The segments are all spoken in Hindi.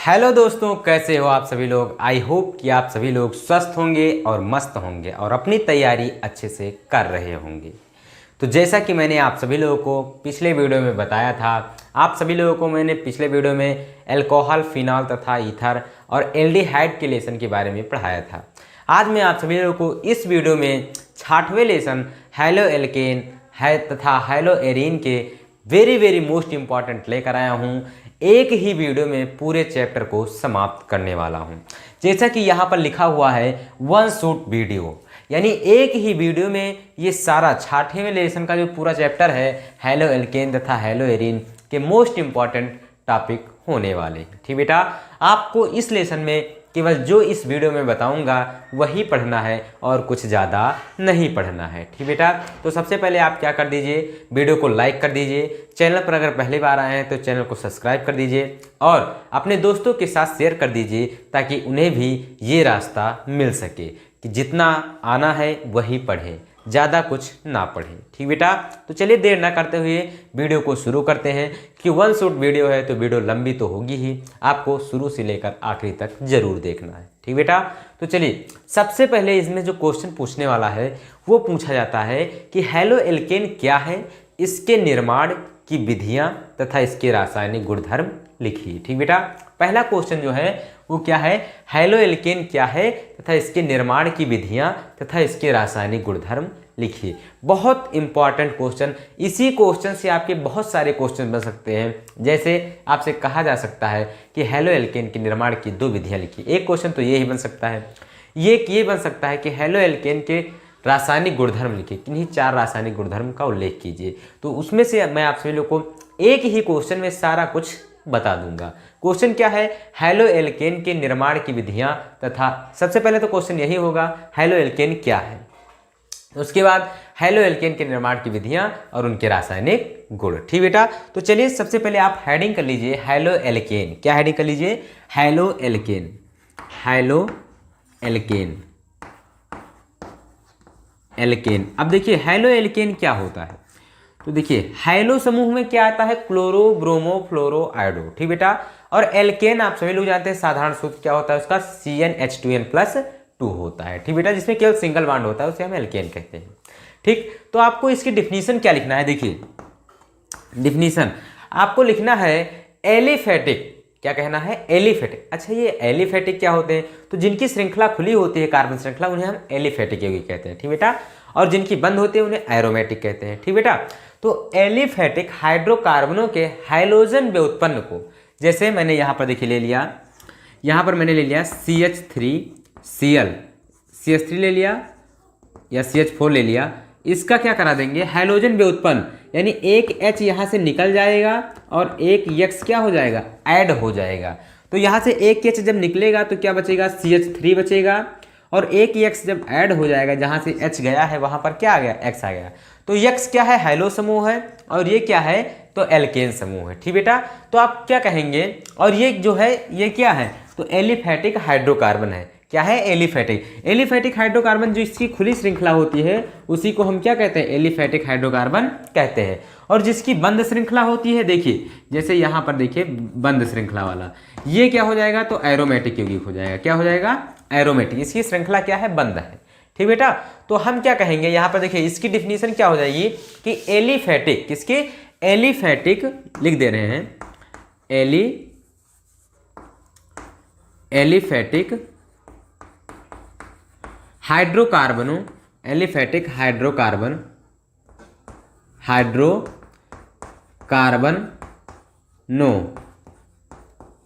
हेलो दोस्तों, कैसे हो आप सभी लोग। आई होप कि आप सभी लोग स्वस्थ होंगे और मस्त होंगे और अपनी तैयारी अच्छे से कर रहे होंगे। तो जैसा कि मैंने आप सभी लोगों को पिछले वीडियो में बताया था, आप सभी लोगों को मैंने पिछले वीडियो में अल्कोहल, फिनॉल तथा ईथर और एल्डिहाइड के लेसन के बारे में पढ़ाया था। आज मैं आप सभी लोगों को इस वीडियो में 6वें लेसन हैलो एल्केन है तथा हैलो एरीन के वेरी मोस्ट इम्पॉर्टेंट लेकर आया हूँ। एक ही वीडियो में पूरे चैप्टर को समाप्त करने वाला हूँ। जैसा कि यहाँ पर लिखा हुआ है वन शॉट वीडियो, यानी एक ही वीडियो में ये सारा 6वें लेसन का जो पूरा चैप्टर है हैलो एल्केन तथा हैलो एरीन के मोस्ट इम्पॉर्टेंट टॉपिक होने वाले हैं। ठीक बेटा, आपको इस लेसन में केवल जो इस वीडियो में बताऊंगा वही पढ़ना है और कुछ ज़्यादा नहीं पढ़ना है। ठीक बेटा, तो सबसे पहले आप क्या कर दीजिए, वीडियो को लाइक कर दीजिए। चैनल पर अगर पहली बार आए हैं तो चैनल को सब्सक्राइब कर दीजिए और अपने दोस्तों के साथ शेयर कर दीजिए ताकि उन्हें भी ये रास्ता मिल सके कि जितना आना है वही पढ़ें, ज़्यादा कुछ ना पढ़ें। ठीक बेटा, तो चलिए देर ना करते हुए वीडियो को शुरू करते हैं कि वन शॉट वीडियो है तो वीडियो लंबी तो होगी ही, आपको शुरू से लेकर आखिरी तक जरूर देखना है। ठीक बेटा, तो चलिए सबसे पहले इसमें जो क्वेश्चन पूछने वाला है वो पूछा जाता है कि हैलो एल्केन क्या है, इसके निर्माण की विधियाँ तथा इसके रासायनिक गुणधर्म लिखिए। ठीक बेटा, पहला क्वेश्चन जो है वो क्या है, हैलो एल्केन क्या है तथा इसके निर्माण की विधियां तथा इसके रासायनिक गुणधर्म लिखिए। बहुत इंपॉर्टेंट क्वेश्चन, इसी क्वेश्चन से आपके बहुत सारे क्वेश्चन बन सकते हैं। जैसे आपसे कहा जा सकता है कि हैलो एल्केन के निर्माण की 2 विधियां लिखिए। एक क्वेश्चन तो ये ही बन सकता है। ये बन सकता है कि हैलो एल्केन के रासायनिक गुणधर्म लिखिए, किन्हीं 4 रासायनिक गुणधर्म का उल्लेख कीजिए। तो उसमें से मैं आप सभी लोग को एक ही क्वेश्चन में सारा कुछ बता दूंगा। क्वेश्चन क्या है, हैलो एल्केन के निर्माण की विधियां तथा सबसे पहले तो क्वेश्चन यही होगा हैलो एल्केन क्या है, उसके बाद हैलो एल्केन के निर्माण की विधियां और उनके रासायनिक गुण। ठीक बेटा, तो चलिए सबसे पहले आप हेडिंग कर लीजिए हैलो एल्केन। क्या हेडिंग कर लीजिए, haloalkane. Haloalkane alkane. अब देखिए हैलो एल्केन क्या होता है, तो देखिए हैलो समूह में क्या आता है, क्लोरो, ब्रोमो, फ्लोरो, आयोडो। ठीक बेटा, और एल्केन आप सभी लोग जानते हैं साधारण सूत्र क्या होता है उसका, CnH2n+2 होता है। ठीक बेटा, जिसमें केवल सिंगल बॉन्ड होता है उसे हम एल्केन कहते हैं। ठीक, तो आपको इसकी डिफिनीशन क्या लिखना है, देखिए डिफिनीशन आपको लिखना है एलिफेटिक। क्या कहना है, एलिफेटिक। अच्छा, ये एलिफेटिक क्या होते हैं, तो जिनकी श्रृंखला खुली होती है कार्बन श्रृंखला उन्हें हम एलिफेटिक यौगिक कहते हैं। ठीक बेटा, और जिनकी बंद होती है उन्हें एरोमेटिक कहते हैं। ठीक बेटा, तो एलिफेटिक हाइड्रोकार्बनों के हाइड्रोजन व्युत्पन्न को, जैसे मैंने यहाँ पर देखिए ले लिया, यहाँ पर मैंने ले लिया CH3Cl ले लिया या CH4 ले लिया, इसका क्या करा देंगे, हाइड्रोजन व्युत्पन्न, यानी एक H यहाँ से निकल जाएगा और एक X क्या हो जाएगा, ऐड हो जाएगा। तो यहाँ से एक H जब निकलेगा तो क्या बचेगा, CH3 बचेगा, और एक X जब ऐड हो जाएगा, जहाँ से H गया है वहाँ पर क्या आ गया, X आ गया। तो X क्या है, हैलो समूह है, और ये क्या है, तो एल्केन समूह है। ठीक बेटा, तो आप क्या कहेंगे, और ये जो है ये क्या है, तो एलिफेटिक हाइड्रोकार्बन है। क्या है, एलिफेटिक हाइड्रोकार्बन, जो इसकी खुली श्रृंखला होती है उसी को हम क्या कहते हैं, एलिफेटिक हाइड्रोकार्बन कहते हैं। और जिसकी बंद श्रृंखला होती है, देखिए जैसे यहाँ पर देखिए बंद श्रृंखला वाला, ये क्या हो जाएगा, तो एरोमेटिक यौगिक हो जाएगा। क्या हो जाएगा, एरोमेटिक। इसकी श्रृंखला क्या है, बंद है। ठीक बेटा, तो हम क्या कहेंगे यहाँ पर देखिए इसकी डिफिनीशन क्या हो जाएगी कि एलिफेटिक, किसके, एलिफेटिक लिख दे रहे हैं, एलिफेटिक हाइड्रोकार्बनों, एलिफेटिक हाइड्रोकार्बनों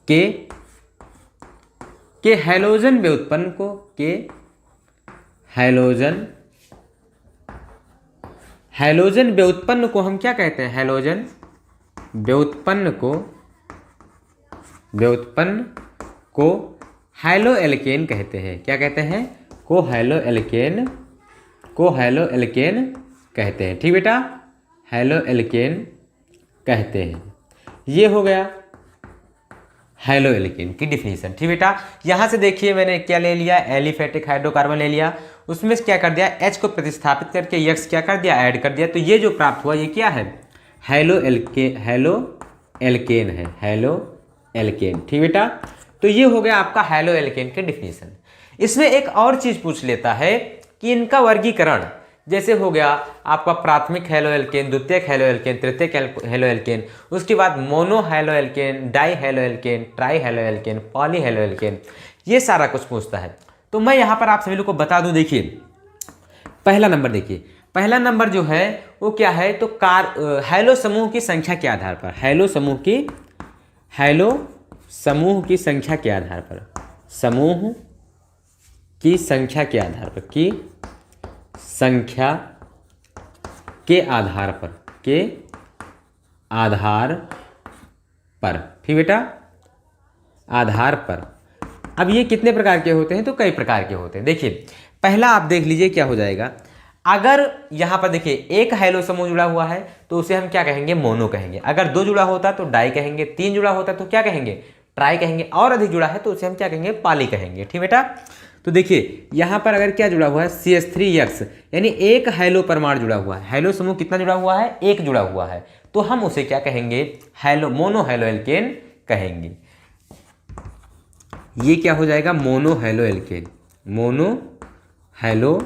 के हैलोजन व्युत्पन्न को, के हैलोजन व्युत्पन्न को हम क्या कहते हैं, हैलोजन व्युत्पन्न को हैलो एल्केन कहते हैं। क्या कहते हैं, को हैलो एल्केन कहते हैं। ठीक बेटा, हैलो एल्केन कहते हैं। ये हो गया हैलो एल्केन की डिफिनीशन। ठीक बेटा, यहाँ से देखिए मैंने क्या ले लिया, एलिफेटिक हाइड्रोकार्बन ले लिया, उसमें क्या कर दिया, H को प्रतिस्थापित करके X क्या कर दिया, ऐड कर दिया। तो ये जो प्राप्त हुआ ये क्या है, हैलो एल्केन है, हैलो एल्केन। ठीक बेटा, तो ये हो गया आपका हैलो एल्केन के डिफिनीशन। इसमें एक और चीज पूछ लेता है कि इनका वर्गीकरण, जैसे हो गया आपका प्राथमिक हैलो एल्केन, द्वितीयक हैलो एल्केन, तृतीयक हैलो एल्केन, उसके बाद monohaloalkane, dihaloalkane, trihaloalkane, polyhaloalkane, ये सारा कुछ पूछता है। तो मैं यहाँ पर आप सभी लोग को बता दूं, देखिए पहला नंबर, देखिए पहला नंबर जो है वो क्या है, तो हैलो समूह की संख्या के आधार पर, हैलो समूह की संख्या के आधार पर, समूह की संख्या के आधार पर, की संख्या के आधार पर, ठीक बेटा, आधार पर। अब ये कितने प्रकार के होते हैं, तो कई प्रकार के होते हैं। देखिए पहला आप देख लीजिए क्या हो जाएगा, अगर यहाँ पर देखिए एक हैलो समूह जुड़ा हुआ है तो उसे हम क्या कहेंगे, मोनो कहेंगे। अगर 2 जुड़ा होता तो डाई कहेंगे, 3 जुड़ा होता तो क्या कहेंगे, ट्राई कहेंगे, और अधिक जुड़ा है तो उसे हम क्या कहेंगे, पॉली कहेंगे, ठीक बेटा। तो देखिए यहाँ पर अगर क्या जुड़ा हुआ है, CH3X, यानी एक हैलो परमाणु जुड़ा हुआ है। हैलो समूह कितना जुड़ा हुआ है, एक जुड़ा हुआ है, तो हम उसे क्या कहेंगे, मोनो हैलो एल्केन कहेंगे। ये क्या हो जाएगा, monohaloalkane, mono hello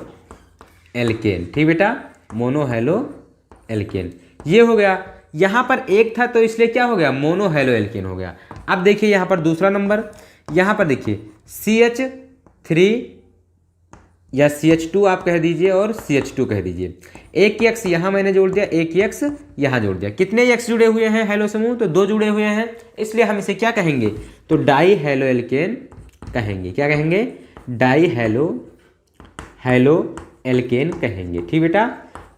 alkene, ठीक बेटा, मोनो हैलो एल्केन। ये हो गया, यहाँ पर एक था तो इसलिए क्या हो गया, मोनो हैलो एल्केन हो गया। अब देखिए यहाँ पर दूसरा नंबर, यहाँ पर देखिए CH3 या CH2 आप कह दीजिए और CH2 कह दीजिए। एक X यहाँ मैंने जोड़ दिया, एक X यहाँ जोड़ दिया। कितने X जुड़े हुए हैं हैलो समूह, तो 2 जुड़े हुए हैं, इसलिए हम इसे क्या कहेंगे, तो डाई हैलो एल्केन कहेंगे। क्या कहेंगे, डाई हैलो एल्केन कहेंगे, ठीक बेटा।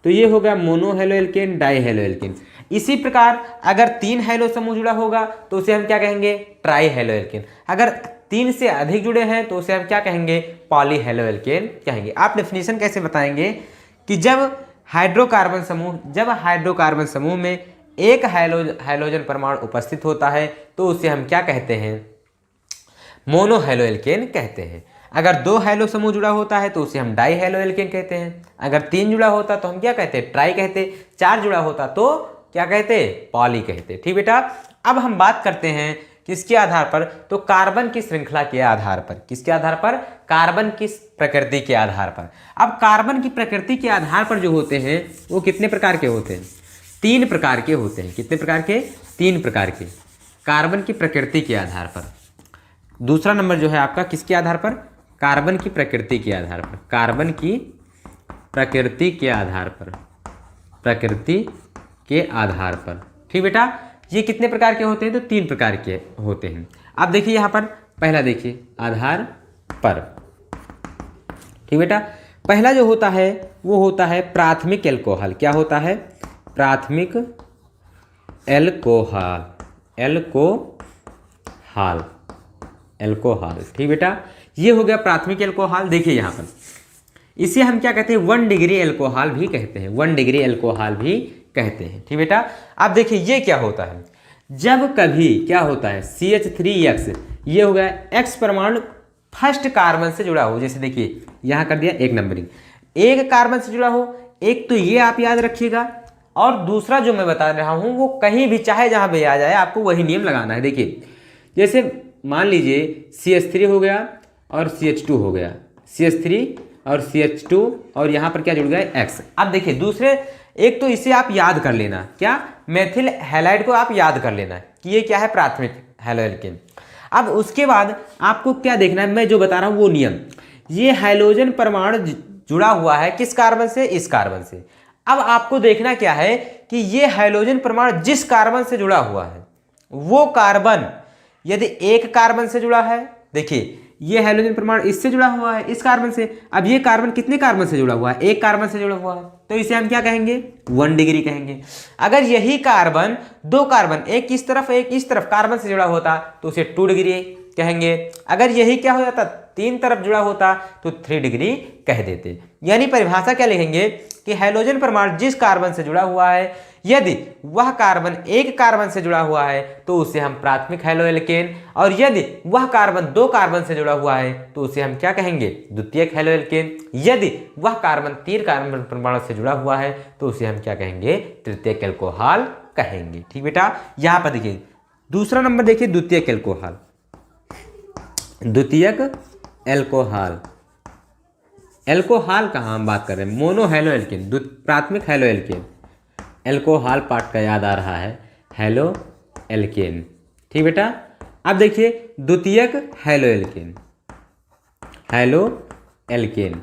तो ये हो गया monohaloalkane, dihaloalkane. इसी प्रकार अगर 3 हैलो समूह जुड़ा होगा तो उसे हम क्या कहेंगे, ट्राई हैलो एल्केन। अगर 3 से अधिक जुड़े हैं तो उसे हम क्या कहेंगे, पॉली हैलो एल्केन कहेंगे। आप डेफिनेशन कैसे बताएंगे कि जब हाइड्रोकार्बन समूह में एक हाइड्रोजन परमाणु उपस्थित होता है तो उसे हम क्या कहते हैं, मोनो हैलो एल्केन कहते हैं। अगर 2 हैलो समूह जुड़ा होता है तो उसे हम डाई हैलो एल्केन कहते हैं। अगर 3 जुड़ा होता तो हम क्या कहते हैं, ट्राई कहते। 4 जुड़ा होता तो क्या कहते, पॉली कहते, ठीक बेटा। अब हम बात करते हैं किसके आधार पर, तो कार्बन की श्रृंखला के आधार पर। किसके आधार पर, कार्बन की प्रकृति के आधार पर। अब कार्बन की प्रकृति के आधार पर जो होते हैं वो कितने प्रकार के होते हैं, 3 प्रकार के होते हैं। कितने प्रकार के, 3 प्रकार के, कार्बन की प्रकृति के आधार पर। दूसरा नंबर जो है आपका किसके आधार पर, कार्बन की प्रकृति के आधार पर, कार्बन की प्रकृति के आधार पर, प्रकृति के आधार पर, ठीक बेटा। ये कितने प्रकार के होते हैं, तो 3 प्रकार के होते हैं। अब देखिए यहाँ पर पहला देखिए, आधार पर, ठीक बेटा। पहला जो होता है वो होता है प्राथमिक एल्कोहल। क्या होता है, प्राथमिक एल्कोहल, ठीक बेटा। ये हो गया प्राथमिक एल्कोहल। देखिए यहाँ पर इसे हम क्या कहते हैं, 1 डिग्री एल्कोहल भी कहते हैं, 1 डिग्री एल्कोहल भी कहते हैं, ठीक बेटा। अब देखिए ये क्या होता है, जब कभी क्या होता है, CH3X, ये हो गया X परमाणु फर्स्ट कार्बन से जुड़ा हो। जैसे देखिए यहाँ कर दिया 1 नंबरिंग, एक कार्बन से जुड़ा हो, एक तो ये आप याद रखिएगा, और दूसरा जो मैं बता रहा हूँ वो कहीं भी चाहे जहाँ भी आ जाए आपको वही नियम लगाना है। देखिए जैसे मान लीजिए CH3 हो गया और CH2 हो गया, CH3 और CH2, और यहाँ पर क्या जुड़ गया, X। अब देखिए दूसरे, एक तो इसे आप याद कर लेना, क्या, मेथिल हैलाइड को आप याद कर लेना कि ये क्या है, प्राथमिक हैलो एल्केन। अब उसके बाद आपको क्या देखना है, मैं जो बता रहा हूँ वो नियम, ये हाइड्रोजन परमाणु जुड़ा हुआ है किस कार्बन से, इस कार्बन से। अब आपको देखना क्या है कि ये हाइड्रोजन परमाणु जिस कार्बन से जुड़ा हुआ है वो कार्बन यदि एक कार्बन से जुड़ा है, देखिए ये हाइड्रोजन परमाणु इससे जुड़ा हुआ है, इस कार्बन से। अब ये कार्बन कितने कार्बन से जुड़ा हुआ है, एक कार्बन से जुड़ा हुआ है, तो इसे हम क्या कहेंगे, 1 डिग्री कहेंगे। अगर यही कार्बन 2 कार्बन, एक इस तरफ एक इस तरफ कार्बन से जुड़ा होता तो उसे 2 डिग्री कहेंगे। अगर यही क्या हो जाता, 3 तरफ जुड़ा होता तो 3 डिग्री कह देते। यानी परिभाषा क्या लिखेंगे कि हाइड्रोजन परमाणु जिस कार्बन से जुड़ा हुआ है, यदि वह कार्बन एक कार्बन से जुड़ा हुआ है तो उसे हम प्राथमिक हैलो एल्केन, और यदि वह कार्बन 2 कार्बन से जुड़ा हुआ है तो उसे हम क्या कहेंगे, द्वितीयक हैलो एल्केन। यदि वह कार्बन 3 कार्बन परमाणु से जुड़ा हुआ है तो उसे हम क्या कहेंगे, तृतीयक एल्कोहल कहेंगे, ठीक बेटा। यहाँ पर देखिए दूसरा नंबर देखिए, द्वितीयक एल्कोहल। द्वितीयक एल्कोहल। एल्कोहल कहाँ हम बात कर रहे हैं, मोनो हेलो एल्केन, प्राथमिक हेलो एल्केन। एल्कोहल पार्ट का याद आ रहा है, हेलो एल्केन। ठीक बेटा। अब देखिए द्वितीयक हेलो एल्केन, हेलो एल्केन।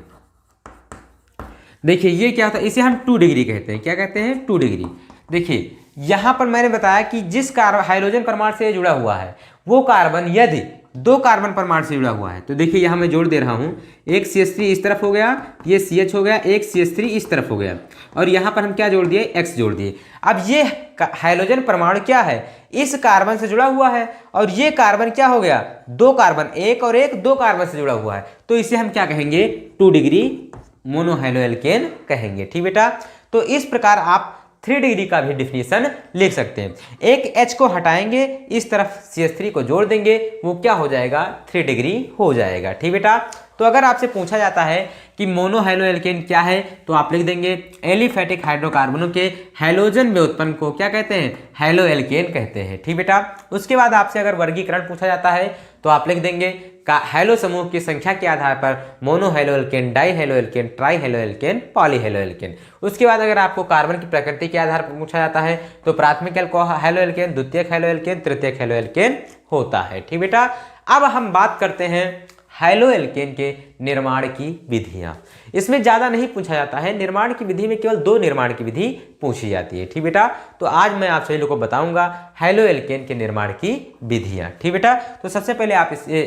देखिए ये क्या होता है, इसे हम 2 डिग्री कहते हैं। क्या कहते हैं, 2 डिग्री। देखिए यहाँ पर मैंने बताया कि जिस हाइड्रोजन परमाणु से जुड़ा हुआ है वो कार्बन यदि 2 कार्बन परमाणु से जुड़ा हुआ है, तो देखिए यहाँ मैं जोड़ दे रहा हूँ, एक CH3 इस तरफ हो गया, ये CH हो गया, एक CH3 इस तरफ हो गया, और यहाँ पर हम क्या जोड़ दिए, X जोड़ दिए। अब ये हाइड्रोजन परमाणु क्या है, इस कार्बन से जुड़ा हुआ है, और ये कार्बन क्या हो गया, 2 कार्बन, एक और एक 2 कार्बन से जुड़ा हुआ है, तो इसे हम क्या कहेंगे, 2 डिग्री मोनोहैलो एल्केन कहेंगे। ठीक बेटा। तो इस प्रकार आप 3 डिग्री का भी डिफिनीशन लिख सकते हैं। एक H को हटाएंगे, इस तरफ CH3 को जोड़ देंगे, वो क्या हो जाएगा, 3 डिग्री हो जाएगा। ठीक बेटा। तो अगर आपसे पूछा जाता है कि मोनोहैलो एल्केन क्या है, तो आप लिख देंगे एलिफेटिक हाइड्रोकार्बनों के हैलोजन में उत्पन्न को क्या कहते हैं, हैलो एल्केन कहते हैं। ठीक बेटा। उसके बाद आपसे अगर वर्गीकरण पूछा जाता है तो आप लिख देंगे का हैलो समूह की संख्या के आधार पर मोनोहैलो एल्केन, डाईहैलो एल्केन, ट्राईहैलो एल्केन, पॉलीहैलो एल्केन। उसके बाद अगर आपको कार्बन की प्रकृति के आधार पर पूछा जाता है तो प्राथमिक हैलो एल्केन, द्वितीयक हैलो एल्केन, तृतीयक हैलो एल्केन होता है। ठीक बेटा। अब हम बात करते हैं हैलो एल्केन के निर्माण की विधियां। इसमें ज़्यादा नहीं पूछा जाता है, निर्माण की विधि में केवल 2 निर्माण की विधि पूछी जाती है। ठीक बेटा। तो आज मैं आप सभी लोगों को बताऊंगा हैलो एल्केन के निर्माण की विधियां। ठीक बेटा। तो सबसे पहले आप इसे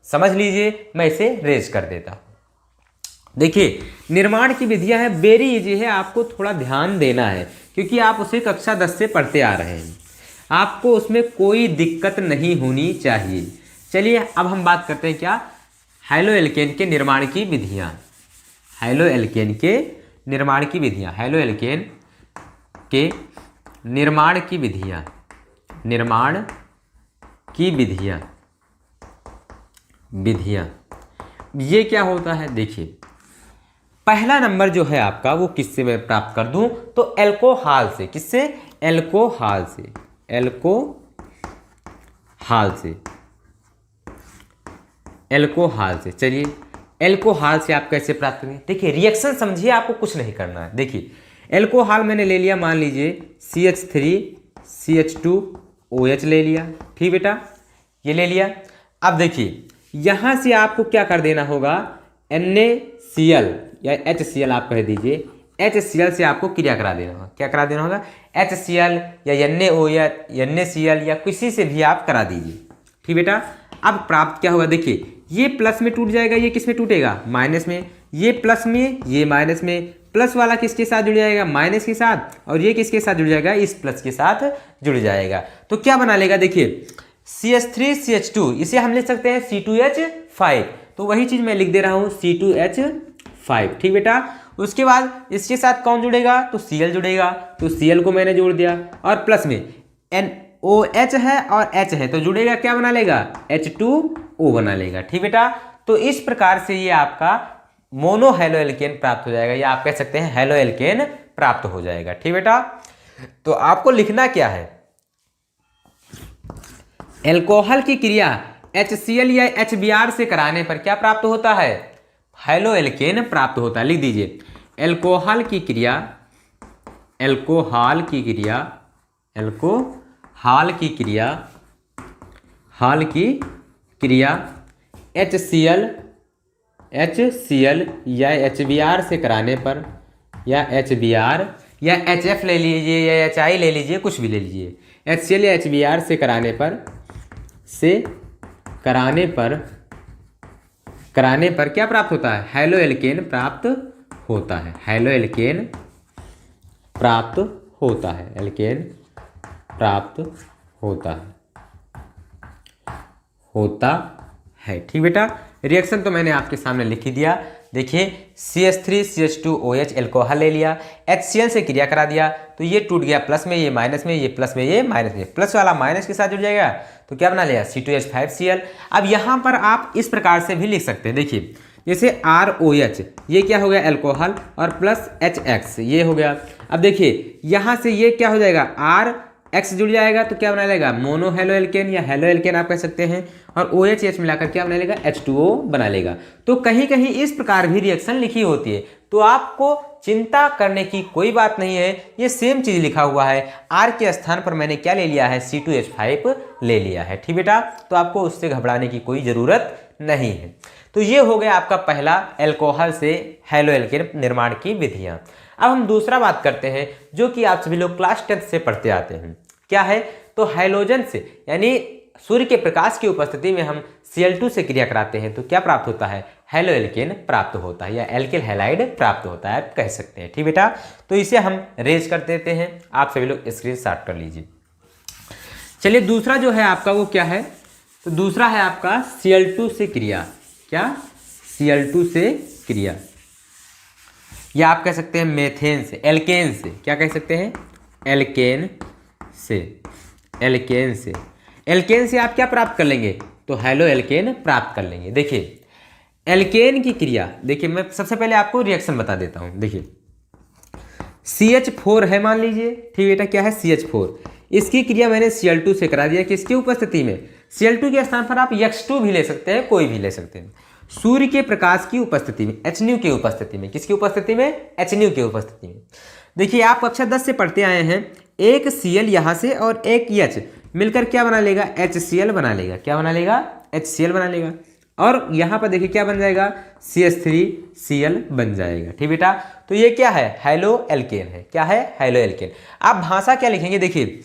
समझ लीजिए, मैं इसे रेज कर देता हूं। देखिए निर्माण की विधियां है, वेरी इजी है, आपको थोड़ा ध्यान देना है क्योंकि आप उसे कक्षा 10 से पढ़ते आ रहे हैं, आपको उसमें कोई दिक्कत नहीं होनी चाहिए। चलिए अब हम बात करते हैं क्या, हैलो एल्केन के निर्माण की विधियां। हैलो एल्केन के निर्माण की विधियां, हैलो एल्केन के निर्माण की विधियां, निर्माण की विधियां, विधियां ये क्या होता है। देखिए पहला नंबर जो है आपका वो किससे मैं प्राप्त कर दूं, तो एल्कोहल से। किससे, एल्कोहल से, एल्कोहल से, एल्कोहल से। चलिए एल्कोहल से आप कैसे प्राप्त करें, देखिए रिएक्शन समझिए, आपको कुछ नहीं करना है। देखिए एल्कोहल मैंने ले लिया, मान लीजिए CH3 CH2OH ले लिया। ठीक बेटा, ये ले लिया। अब देखिए यहाँ से आपको क्या कर देना होगा, NaCl या HCl आप कह दीजिए, HCl से आपको क्रिया करा देना होगा। क्या करा देना होगा, HCl या NaO या NaCl या किसी से भी आप करा दीजिए। ठीक बेटा। अब प्राप्त क्या होगा, देखिए ये प्लस में टूट जाएगा, ये किस में टूटेगा, माइनस में, ये प्लस में, ये माइनस में, प्लस वाला किसके साथ जुड़ जाएगा, माइनस के साथ, और ये किसके साथ जुड़ जाएगा, इस प्लस के साथ जुड़ जाएगा। तो क्या बना लेगा, देखिए CH3 CH2, इसे हम लिख सकते हैं C2H5, तो वही चीज मैं लिख दे रहा हूं C2H5। ठीक बेटा। उसके बाद इसके साथ कौन जुड़ेगा, तो Cl जुड़ेगा, तो Cl को मैंने जोड़ दिया, और प्लस में NOH है और H है, तो जुड़ेगा, क्या बना लेगा, H2O बना लेगा। ठीक बेटा। तो इस प्रकार से ये आपका मोनोहैलो एल्केन प्राप्त हो जाएगा, या आप कह सकते हैं हैलो एल्केन प्राप्त हो जाएगा। ठीक बेटा। तो आपको लिखना क्या है, एल्कोहल की क्रिया HCl या HBr से कराने पर क्या प्राप्त होता है, हैलो एल्केन प्राप्त होता है। लिख दीजिए एल्कोहल की क्रिया, एल्कोहल की क्रिया, एल्कोहल की क्रिया, हाल की क्रिया HCl या HBr से कराने पर, या HBr या HF ले लीजिए या HI ले लीजिए, कुछ भी ले लीजिए, HCl या HBr से कराने पर क्या प्राप्त होता है, हैलो एल्केन प्राप्त होता है। हैलो एल्केन प्राप्त होता है, एल्केन प्राप्त होता है। ठीक बेटा। रिएक्शन तो मैंने आपके सामने लिख ही दिया। देखिए CH3 CH2OH एल्कोहल ले लिया, HCl से क्रिया करा दिया, तो ये टूट गया प्लस में, ये माइनस में, ये प्लस में, ये माइनस में, प्लस वाला माइनस के साथ जुड़ जाएगा, तो क्या बना लिया, C2H5Cl। अब यहाँ पर आप इस प्रकार से भी लिख सकते हैं। देखिए जैसे ROH, ये क्या हो गया, एल्कोहल, और प्लस HX ये हो गया। अब देखिए यहाँ से ये क्या हो जाएगा, X जुड़ जाएगा तो क्या बना लेगा, मोनो हेलो एल्केन या हेलो एल्केन आप कह सकते हैं, और OH मिलाकर क्या बना लेगा, H2O बना लेगा। तो कहीं कहीं इस प्रकार भी रिएक्शन लिखी होती है, तो आपको चिंता करने की कोई बात नहीं है, ये सेम चीज़ लिखा हुआ है। R के स्थान पर मैंने क्या ले लिया है, C2H5 ले लिया है। ठीक बेटा, तो आपको उससे घबराने की कोई ज़रूरत नहीं है। तो ये हो गया आपका पहला अल्कोहल से हेलो एल्केन निर्माण की विधियाँ। अब हम दूसरा बात करते हैं जो कि आप सभी लोग क्लास 10 से पढ़ते आते हैं। क्या है, तो हैलोजन से यानी सूर्य के प्रकाश की उपस्थिति में हम Cl2 से क्रिया कराते हैं तो क्या प्राप्त होता है, हेलो एल्केन प्राप्त होता है या एल्किल हैलाइड प्राप्त होता है आप कह सकते हैं। ठीक बेटा, तो इसे हम रेज कर देते हैं, आप सभी लोग स्क्रीनशॉट कर लीजिए। चलिए दूसरा जो है आपका वो क्या है, तो दूसरा है आपका Cl2 से क्रिया। क्या, Cl2 से क्रिया, या आप कह सकते हैं मेथेन से, एल्केन से, क्या कह सकते हैं, एल्केन से। एल्केन से, एल्केन से आप क्या प्राप्त कर लेंगे, तो हेलो एल्केन प्राप्त कर लेंगे। देखिए एल्केन की क्रिया, देखिए मैं सबसे पहले आपको रिएक्शन बता देता हूं। देखिए CH4 है मान लीजिए, ठीक बेटा, क्या है CH4, इसकी क्रिया मैंने Cl2 से करा दिया, किसकी उपस्थिति में, Cl2 के स्थान पर आप X2 भी ले सकते हैं, कोई भी ले सकते हैं, सूर्य के प्रकाश की उपस्थिति में, HNu की उपस्थिति में, किसकी उपस्थिति में, HNu की उपस्थिति में। देखिए आप कक्षा 10 से पढ़ते आए हैं, एक Cl यहाँ से और एक H मिलकर क्या बना लेगा, HCl बना लेगा, क्या बना लेगा, HCl बना लेगा, और यहाँ पर देखिए क्या बन जाएगा, CH3Cl बन जाएगा। ठीक बेटा, तो ये क्या है, हेलो एल्केन है। क्या है, हेलो एल्केन। आप भाषा क्या लिखेंगे, देखिए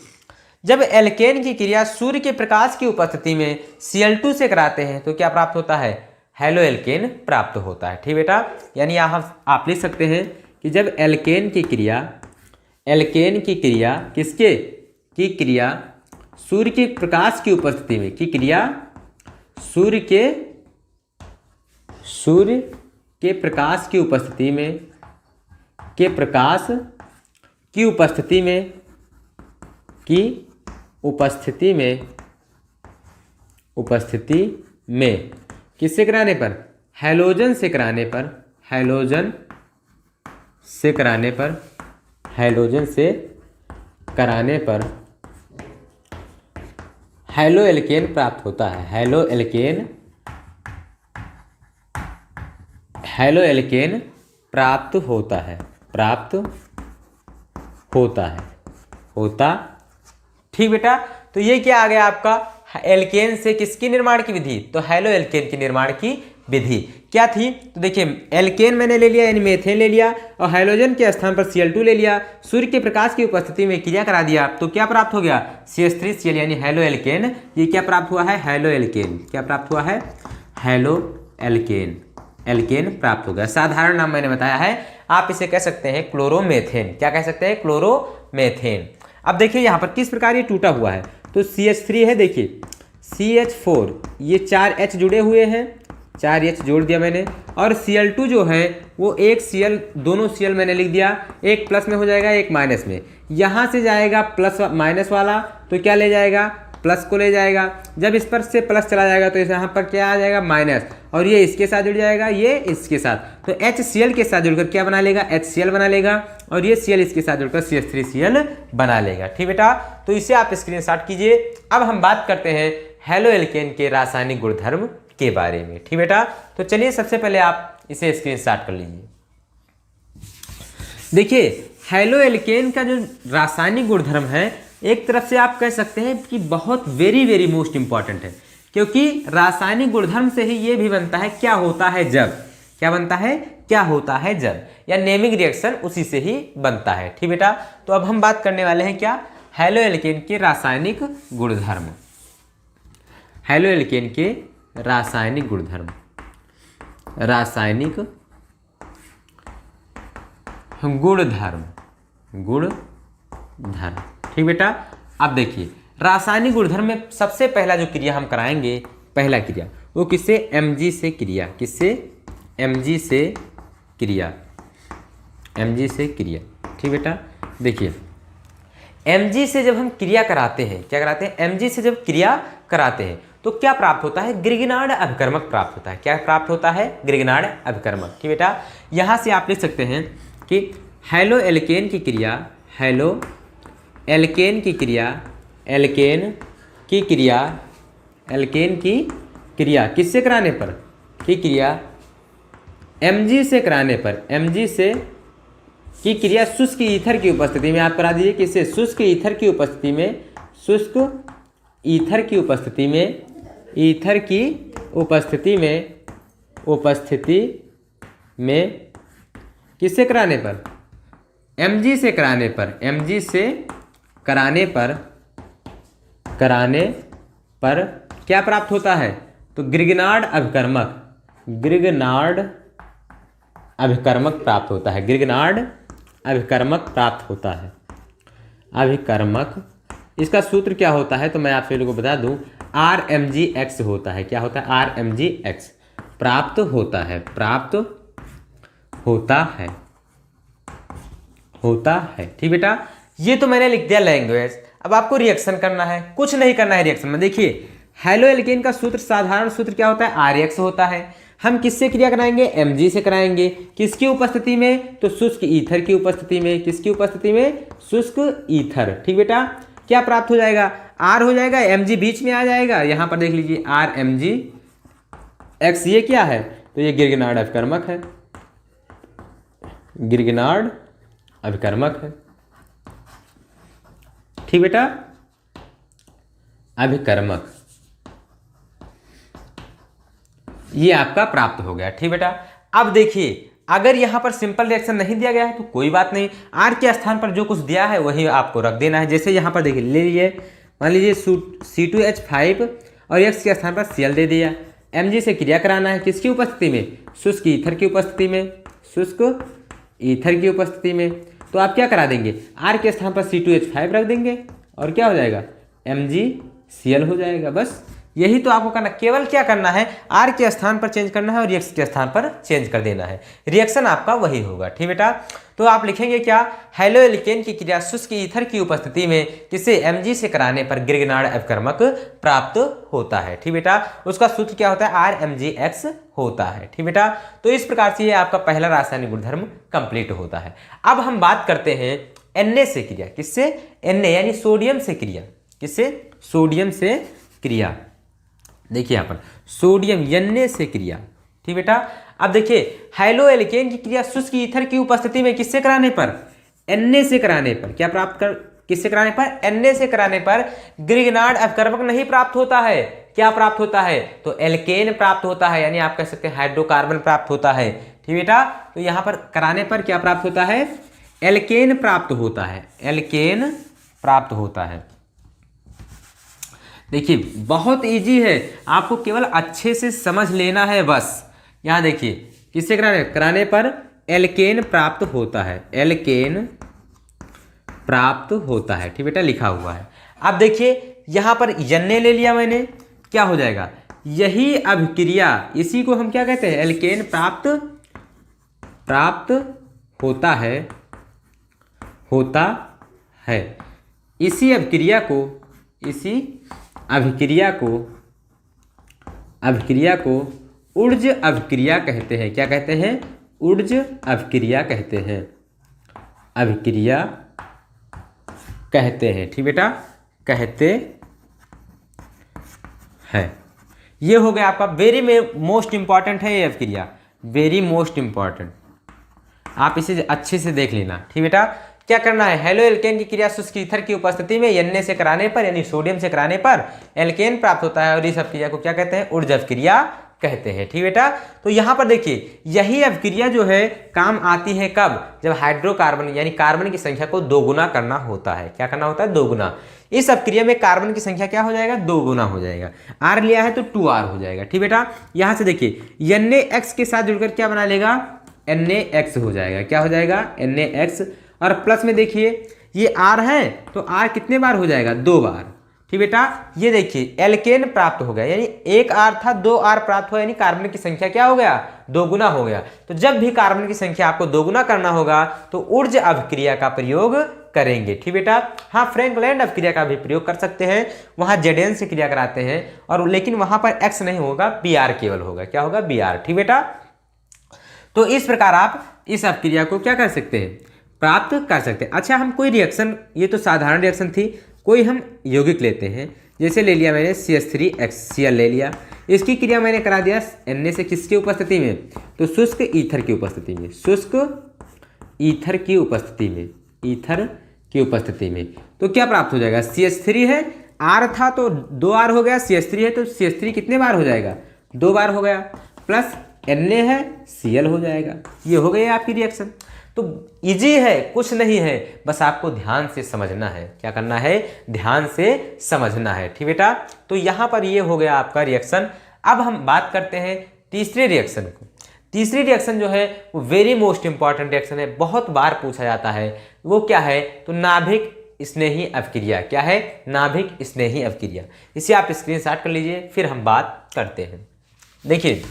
जब एल्केन की क्रिया सूर्य के प्रकाश की उपस्थिति में Cl2 से कराते हैं तो क्या प्राप्त होता है, हेलो एल्केन प्राप्त होता है। ठीक बेटा, यानी आप लिख सकते हैं कि जब एल्केन की क्रिया किसके की क्रिया सूर्य के प्रकाश की उपस्थिति में, की क्रिया सूर्य के प्रकाश की उपस्थिति में, के प्रकाश की उपस्थिति में, किससे कराने पर, हैलोजन से कराने पर, हैलोजन से कराने पर हेलो एल्केन प्राप्त होता है। हेलो एल्केन प्राप्त होता। ठीक बेटा, तो ये क्या आ गया आपका एल्केन से किसकी निर्माण की विधि, तो हेलो एल्केन की निर्माण की विधि क्या थी, तो देखिए एल्केन मैंने ले लिया यानी मेथेन ले लिया, और हाइड्रोजन के स्थान पर Cl2 ले लिया, सूर्य के प्रकाश की उपस्थिति में क्रिया करा दिया तो क्या प्राप्त हो गया, CH3Cl यानी हेलो एल्केन। ये क्या प्राप्त हुआ है, हेलो एल्केन। क्या प्राप्त हुआ है, हेलो एल्केन प्राप्त हो गया। साधारण नाम मैंने बताया है, आप इसे कह सकते हैं क्लोरोमेथेन। क्या कह सकते हैं, क्लोरोमेथेन। अब देखिए यहाँ पर किस प्रकार ये टूटा हुआ है, तो CH3 है, देखिए CH4, ये 4 H जुड़े हुए हैं, 4 H जोड़ दिया मैंने, और Cl2 जो है वो एक Cl, दोनों Cl मैंने लिख दिया, एक प्लस में हो जाएगा एक माइनस में, यहाँ से जाएगा प्लस माइनस वाला तो क्या ले जाएगा, प्लस को ले जाएगा। जब इस पर से प्लस चला जाएगा तो यहाँ पर क्या आ जाएगा, माइनस, और ये इसके साथ जुड़ जाएगा, ये इसके साथ, तो HCl के साथ जुड़कर क्या बना लेगा, HCl बना लेगा, और ये Cl इसके साथ जुड़कर CH3Cl बना लेगा। ठीक बेटा, तो इसे आप स्क्रीनशॉट कीजिए। अब हम बात करते हैं हेलो एल्केन के रासायनिक गुणधर्म के बारे में। ठीक बेटा, तो चलिए सबसे पहले आप इसे स्क्रीनशॉट कर लीजिए। देखिए हेलो एल्केन का जो रासायनिक गुणधर्म है, एक तरफ से आप कह सकते हैं कि बहुत वेरी मोस्ट इंपॉर्टेंट है, क्योंकि रासायनिक गुणधर्म से ही ये भी बनता है क्या होता है जब, क्या बनता है, क्या होता है जब, या नेमिंग रिएक्शन उसी से ही बनता है। ठीक बेटा, तो अब हम बात करने वाले हैं क्या, हेलो एल्केन के रासायनिक गुणधर्म। हेलो एल्केन के रासायनिक गुणधर्म, रासायनिक गुणधर्म। ठीक बेटा, अब देखिए रासायनिक गुणधर्म में सबसे पहला जो क्रिया हम कराएंगे, पहला क्रिया वो किससे, Mg से क्रिया, किससे, Mg से क्रिया, Mg से क्रिया। ठीक बेटा, देखिए Mg से जब हम क्रिया कराते हैं, क्या कराते हैं, Mg से जब क्रिया कराते हैं तो क्या प्राप्त होता है, ग्रिगनार्ड अभिकर्मक प्राप्त होता है। क्या प्राप्त होता है, ग्रिगनार्ड अभिकर्मक। ठीक बेटा, यहाँ से आप लिख सकते हैं कि हेलो एल्केन की क्रिया, हेलो एल्केन की क्रिया, एल्केन की क्रिया, एल्केन की क्रिया किससे कराने पर, की क्रिया Mg से कराने पर, Mg से की क्रिया शुष्क ईथर की उपस्थिति में आप करा दीजिए। किससे? शुष्क ईथर की उपस्थिति में, शुष्क ईथर की उपस्थिति में, ईथर की उपस्थिति में, उपस्थिति में किससे कराने पर? Mg से कराने पर, Mg से कराने पर, कराने पर क्या प्राप्त होता है? तो ग्रिगनार्ड अभिकर्मक, ग्रिगनार्ड अभिकर्मक प्राप्त होता है, ग्रिगनार्ड अभिकर्मक प्राप्त होता है, अभिकर्मक। इसका सूत्र क्या होता है तो मैं आप सभी लोगों को बता दूं, RMgX होता है। क्या होता है? RMgX प्राप्त होता है, प्राप्त होता है, होता है। ठीक बेटा, ये तो मैंने लिख दिया लैंग्वेज। अब आपको रिएक्शन करना है, कुछ नहीं करना है रिएक्शन में। देखिए हेलो एल्केन का सूत्र, साधारण सूत्र क्या होता है? RX होता है। हम किससे क्रिया कराएंगे? Mg से कराएंगे। किसकी उपस्थिति में? तो शुष्क ईथर की उपस्थिति में। किसकी उपस्थिति में? शुष्क ईथर। ठीक बेटा, क्या प्राप्त हो जाएगा? R हो जाएगा, Mg बीच में आ जाएगा। यहाँ पर देख लीजिए RMgX, ये क्या है? तो ये ग्रिगनार्ड अभिकर्मक है, ग्रिगनार्ड अभिकर्मक है। ठीक बेटा, अभिकर्मक ये आपका प्राप्त हो गया। ठीक बेटा, अब देखिए अगर यहाँ पर सिंपल रिएक्शन नहीं दिया गया है तो कोई बात नहीं, R के स्थान पर जो कुछ दिया है वही आपको रख देना है। जैसे यहाँ पर देखिए, ले लीजिए, मान लीजिए C2H5 और X के स्थान पर Cl दे दिया। Mg से क्रिया कराना है, किसकी उपस्थिति में? शुष्क ईथर की उपस्थिति में, शुष्क ईथर की उपस्थिति में। तो आप क्या करा देंगे? R के स्थान पर C2H5 रख देंगे और क्या हो जाएगा? MgCl हो जाएगा। बस यही तो आपको करना, केवल क्या करना है? R के स्थान पर चेंज करना है और X के स्थान पर चेंज कर देना है, रिएक्शन आपका वही होगा। ठीक बेटा, तो आप लिखेंगे क्या? हेलो एल्केन की क्रिया शुष्क ईथर की उपस्थिति में किसे? Mg से कराने पर ग्रिगनार्ड अभिकर्मक प्राप्त होता है। ठीक बेटा, उसका सूत्र क्या होता है? RMgX होता है। ठीक बेटा, तो इस प्रकार से ये आपका पहला रासायनिक गुणधर्म कंप्लीट होता है। अब हम बात करते हैं Na से क्रिया। किससे? Na यानी सोडियम से क्रिया। किससे? सोडियम से क्रिया। देखिए यहाँ पर सोडियम Na से क्रिया। ठीक बेटा, अब देखिए हेलो एल्केन की क्रिया शुष्क ईथर की उपस्थिति में किससे कराने पर? Na से कराने पर। क्या प्राप्त कर, किससे कराने पर? Na से कराने पर ग्रिगनार्ड अभिकर्मक नहीं प्राप्त होता है। क्या प्राप्त होता है? तो एल्केन प्राप्त होता है, यानी आप कह सकते हैं हाइड्रोकार्बन प्राप्त होता है। ठीक बेटा, तो यहाँ पर कराने पर क्या प्राप्त होता है? एल्केन प्राप्त होता है, एल्केन प्राप्त होता है। देखिए बहुत इजी है, आपको केवल अच्छे से समझ लेना है बस। यहाँ देखिए किससे कराने पर एल्केन प्राप्त होता है, एल्केन प्राप्त होता है। ठीक बेटा, लिखा हुआ है। अब देखिए यहाँ पर Na ले लिया मैंने, क्या हो जाएगा? यही अभिक्रिया, इसी को हम क्या कहते हैं? एल्केन प्राप्त होता है, होता है। इसी अभिक्रिया को, इसी अभिक्रिया को ऊर्ज अभिक्रिया कहते हैं। क्या कहते हैं? ऊर्ज अभिक्रिया कहते हैं, अभिक्रिया कहते हैं। ठीक बेटा, कहते हैं। ये हो गया आपका वेरी मोस्ट इंपॉर्टेंट है ये अभिक्रिया, वेरी मोस्ट इंपॉर्टेंट। आप इसे अच्छे से देख लेना। ठीक बेटा, क्या करना है? हेलो एल्केन की क्रिया शुष्क ईथर की उपस्थिति में Na से कराने पर, यानी सोडियम से कराने पर एल्केन प्राप्त होता है और इस अभिक्रिया को क्या कहते हैं? ऊर्ज अभिक्रिया कहते हैं। ठीक बेटा, तो यहाँ पर देखिए यही अभिक्रिया जो है काम आती है कब? जब हाइड्रोकार्बन यानी कार्बन की संख्या को दोगुना करना होता है। क्या करना होता है? दोगुना। इस अभिक्रिया में कार्बन की संख्या क्या हो जाएगा? दोगुना हो जाएगा। R लिया है तो 2R हो जाएगा। ठीक बेटा, यहाँ से देखिए NaX के साथ जुड़कर क्या बना लेगा? NaX हो जाएगा। क्या हो जाएगा? NaX। और प्लस में देखिए ये R है तो R कितने बार हो जाएगा? 2 बार। ठीक बेटा, ये देखिए एल्केन प्राप्त हो गया, यानी एक R था 2R प्राप्त हुआ, यानी कार्बन की संख्या क्या हो गया? दोगुना हो गया। तो जब भी कार्बन की संख्या आपको दोगुना करना होगा तो ऊर्ज अभिक्रिया का प्रयोग करेंगे। ठीक बेटा, हाँ फ्रैंकलैंड अभिक्रिया का भी प्रयोग कर सकते हैं, वहां Zn से क्रिया कराते हैं, और लेकिन वहां पर X नहीं होगा, Br केवल होगा। क्या होगा? Br। ठीक बेटा, तो इस प्रकार आप इस अभिक्रिया को क्या कर सकते हैं? प्राप्त कर सकते हैं। अच्छा, हम कोई रिएक्शन, ये तो साधारण रिएक्शन थी, कोई हम यौगिक लेते हैं, जैसे ले लिया मैंने CH3HCl ले लिया, इसकी क्रिया मैंने करा दिया Na से किसकी उपस्थिति में, तो शुष्क ईथर की उपस्थिति में, शुष्क ईथर की उपस्थिति में, ईथर की उपस्थिति में, तो क्या प्राप्त हो जाएगा, CH3 है, R था तो 2 R हो गया, CH3 है तो CH3 कितने बार हो जाएगा, 2 बार हो गया, प्लस Na है, Cl हो जाएगा। ये हो गई आपकी रिएक्शन। तो इजी है, कुछ नहीं है, बस आपको ध्यान से समझना है। क्या करना है, ध्यान से समझना है। ठीक बेटा, तो यहाँ पर ये हो गया आपका रिएक्शन। अब हम बात करते हैं तीसरे रिएक्शन को। तीसरी रिएक्शन जो है वो वेरी मोस्ट इंपॉर्टेंट रिएक्शन है, बहुत बार पूछा जाता है। वो क्या है, तो नाभिक स्नेही अवक्रिया। क्या है, नाभिक स्नेही अवक्रिया। इसे आप स्क्रीनशॉट कर लीजिए, फिर हम बात करते हैं। देखिए,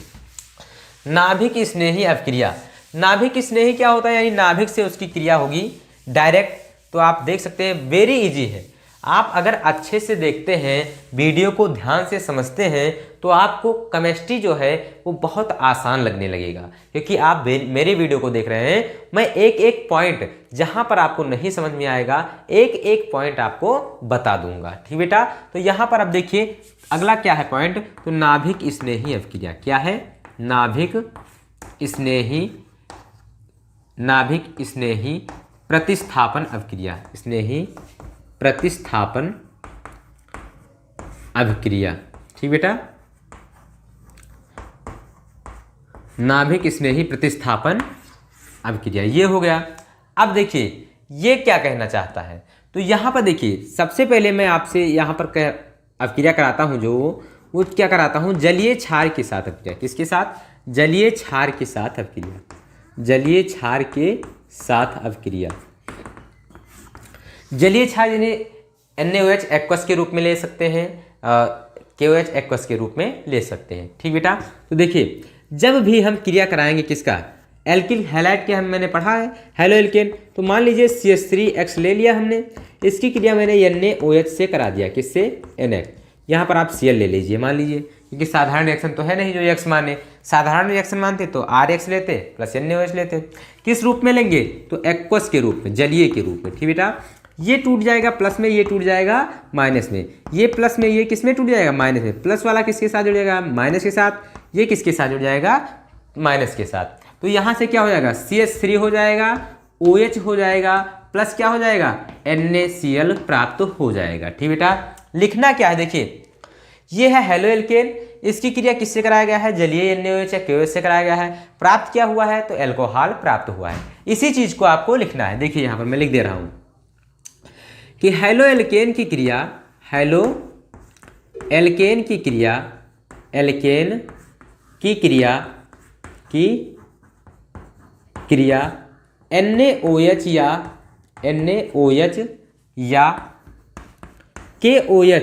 नाभिक स्नेही अवक्रिया, नाभिक स्नेही क्या होता है, यानी नाभिक से उसकी क्रिया होगी डायरेक्ट। तो आप देख सकते हैं वेरी इजी है। आप अगर अच्छे से देखते हैं, वीडियो को ध्यान से समझते हैं, तो आपको केमिस्ट्री जो है वो बहुत आसान लगने लगेगा, क्योंकि आप मेरे वीडियो को देख रहे हैं। मैं एक एक पॉइंट जहां पर आपको नहीं समझ में आएगा, एक एक पॉइंट आपको बता दूंगा। ठीक बेटा, तो यहां पर अब देखिए अगला क्या है पॉइंट, तो नाभिक स्नेही अवक्रिया। क्या है, नाभिक स्नेही, नाभिक स्नेही प्रतिस्थापन अवक्रिया, स्नेही प्रतिस्थापन अवक्रिया। ठीक बेटा, नाभिक स्नेही प्रतिस्थापन अवक्रिया, ये हो गया। अब देखिए ये क्या कहना चाहता है, तो यहाँ पर देखिए सबसे पहले मैं आपसे यहाँ पर अवक्रिया कराता हूँ, जो वो क्या कराता हूँ, जलीय क्षार के साथ अवक्रिया। किसके साथ, जलीय क्षार के साथ अवक्रिया, जलीय क्षार के साथ अवक्रिया। जलीय क्षार यानी NaOH एक्वस के रूप में ले सकते हैं, KOH एक्वस के रूप में ले सकते हैं। ठीक बेटा, तो देखिए जब भी हम क्रिया कराएंगे किसका, एल्किल हैलाइड के, मैंने पढ़ा है हेलो एल्केन। तो मान लीजिए CH3X ले लिया हमने, इसकी क्रिया मैंने NaOH से करा दिया, किससे, NH। यहाँ पर आप Cl ले लीजिए मान लीजिए, क्योंकि साधारण रिएक्शन तो है नहीं जो X माने। साधारण रिएक्शन मानते तो RX लेते प्लस NaOH लेते। किस रूप में लेंगे, तो एक्वस के रूप में, जलीय के रूप में। ठीक बेटा, ये टूट जाएगा प्लस में, ये टूट जाएगा माइनस में, ये प्लस में, ये किस में टूट जाएगा, माइनस में। प्लस वाला किसके साथ जुड़ जाएगा, माइनस के साथ। ये किसके साथ जुड़ जाएगा, माइनस के साथ। तो यहाँ से क्या हो जाएगा, CH3 हो जाएगा, OH हो जाएगा, प्लस क्या हो जाएगा, NaCl प्राप्त हो जाएगा। ठीक बेटा, लिखना क्या है, देखिए ये है हेलो एल्केन, इसकी क्रिया किससे कराया गया है, जलीय NaOH या KOH से कराया गया है। प्राप्त क्या हुआ है, तो एल्कोहल प्राप्त हुआ है। इसी चीज को आपको लिखना है। देखिए यहाँ पर मैं लिख दे रहा हूँ कि हेलो एल्केन की क्रिया, हेलो एल्केन की क्रिया, एल्केन की क्रिया की क्रिया NaOH या KOH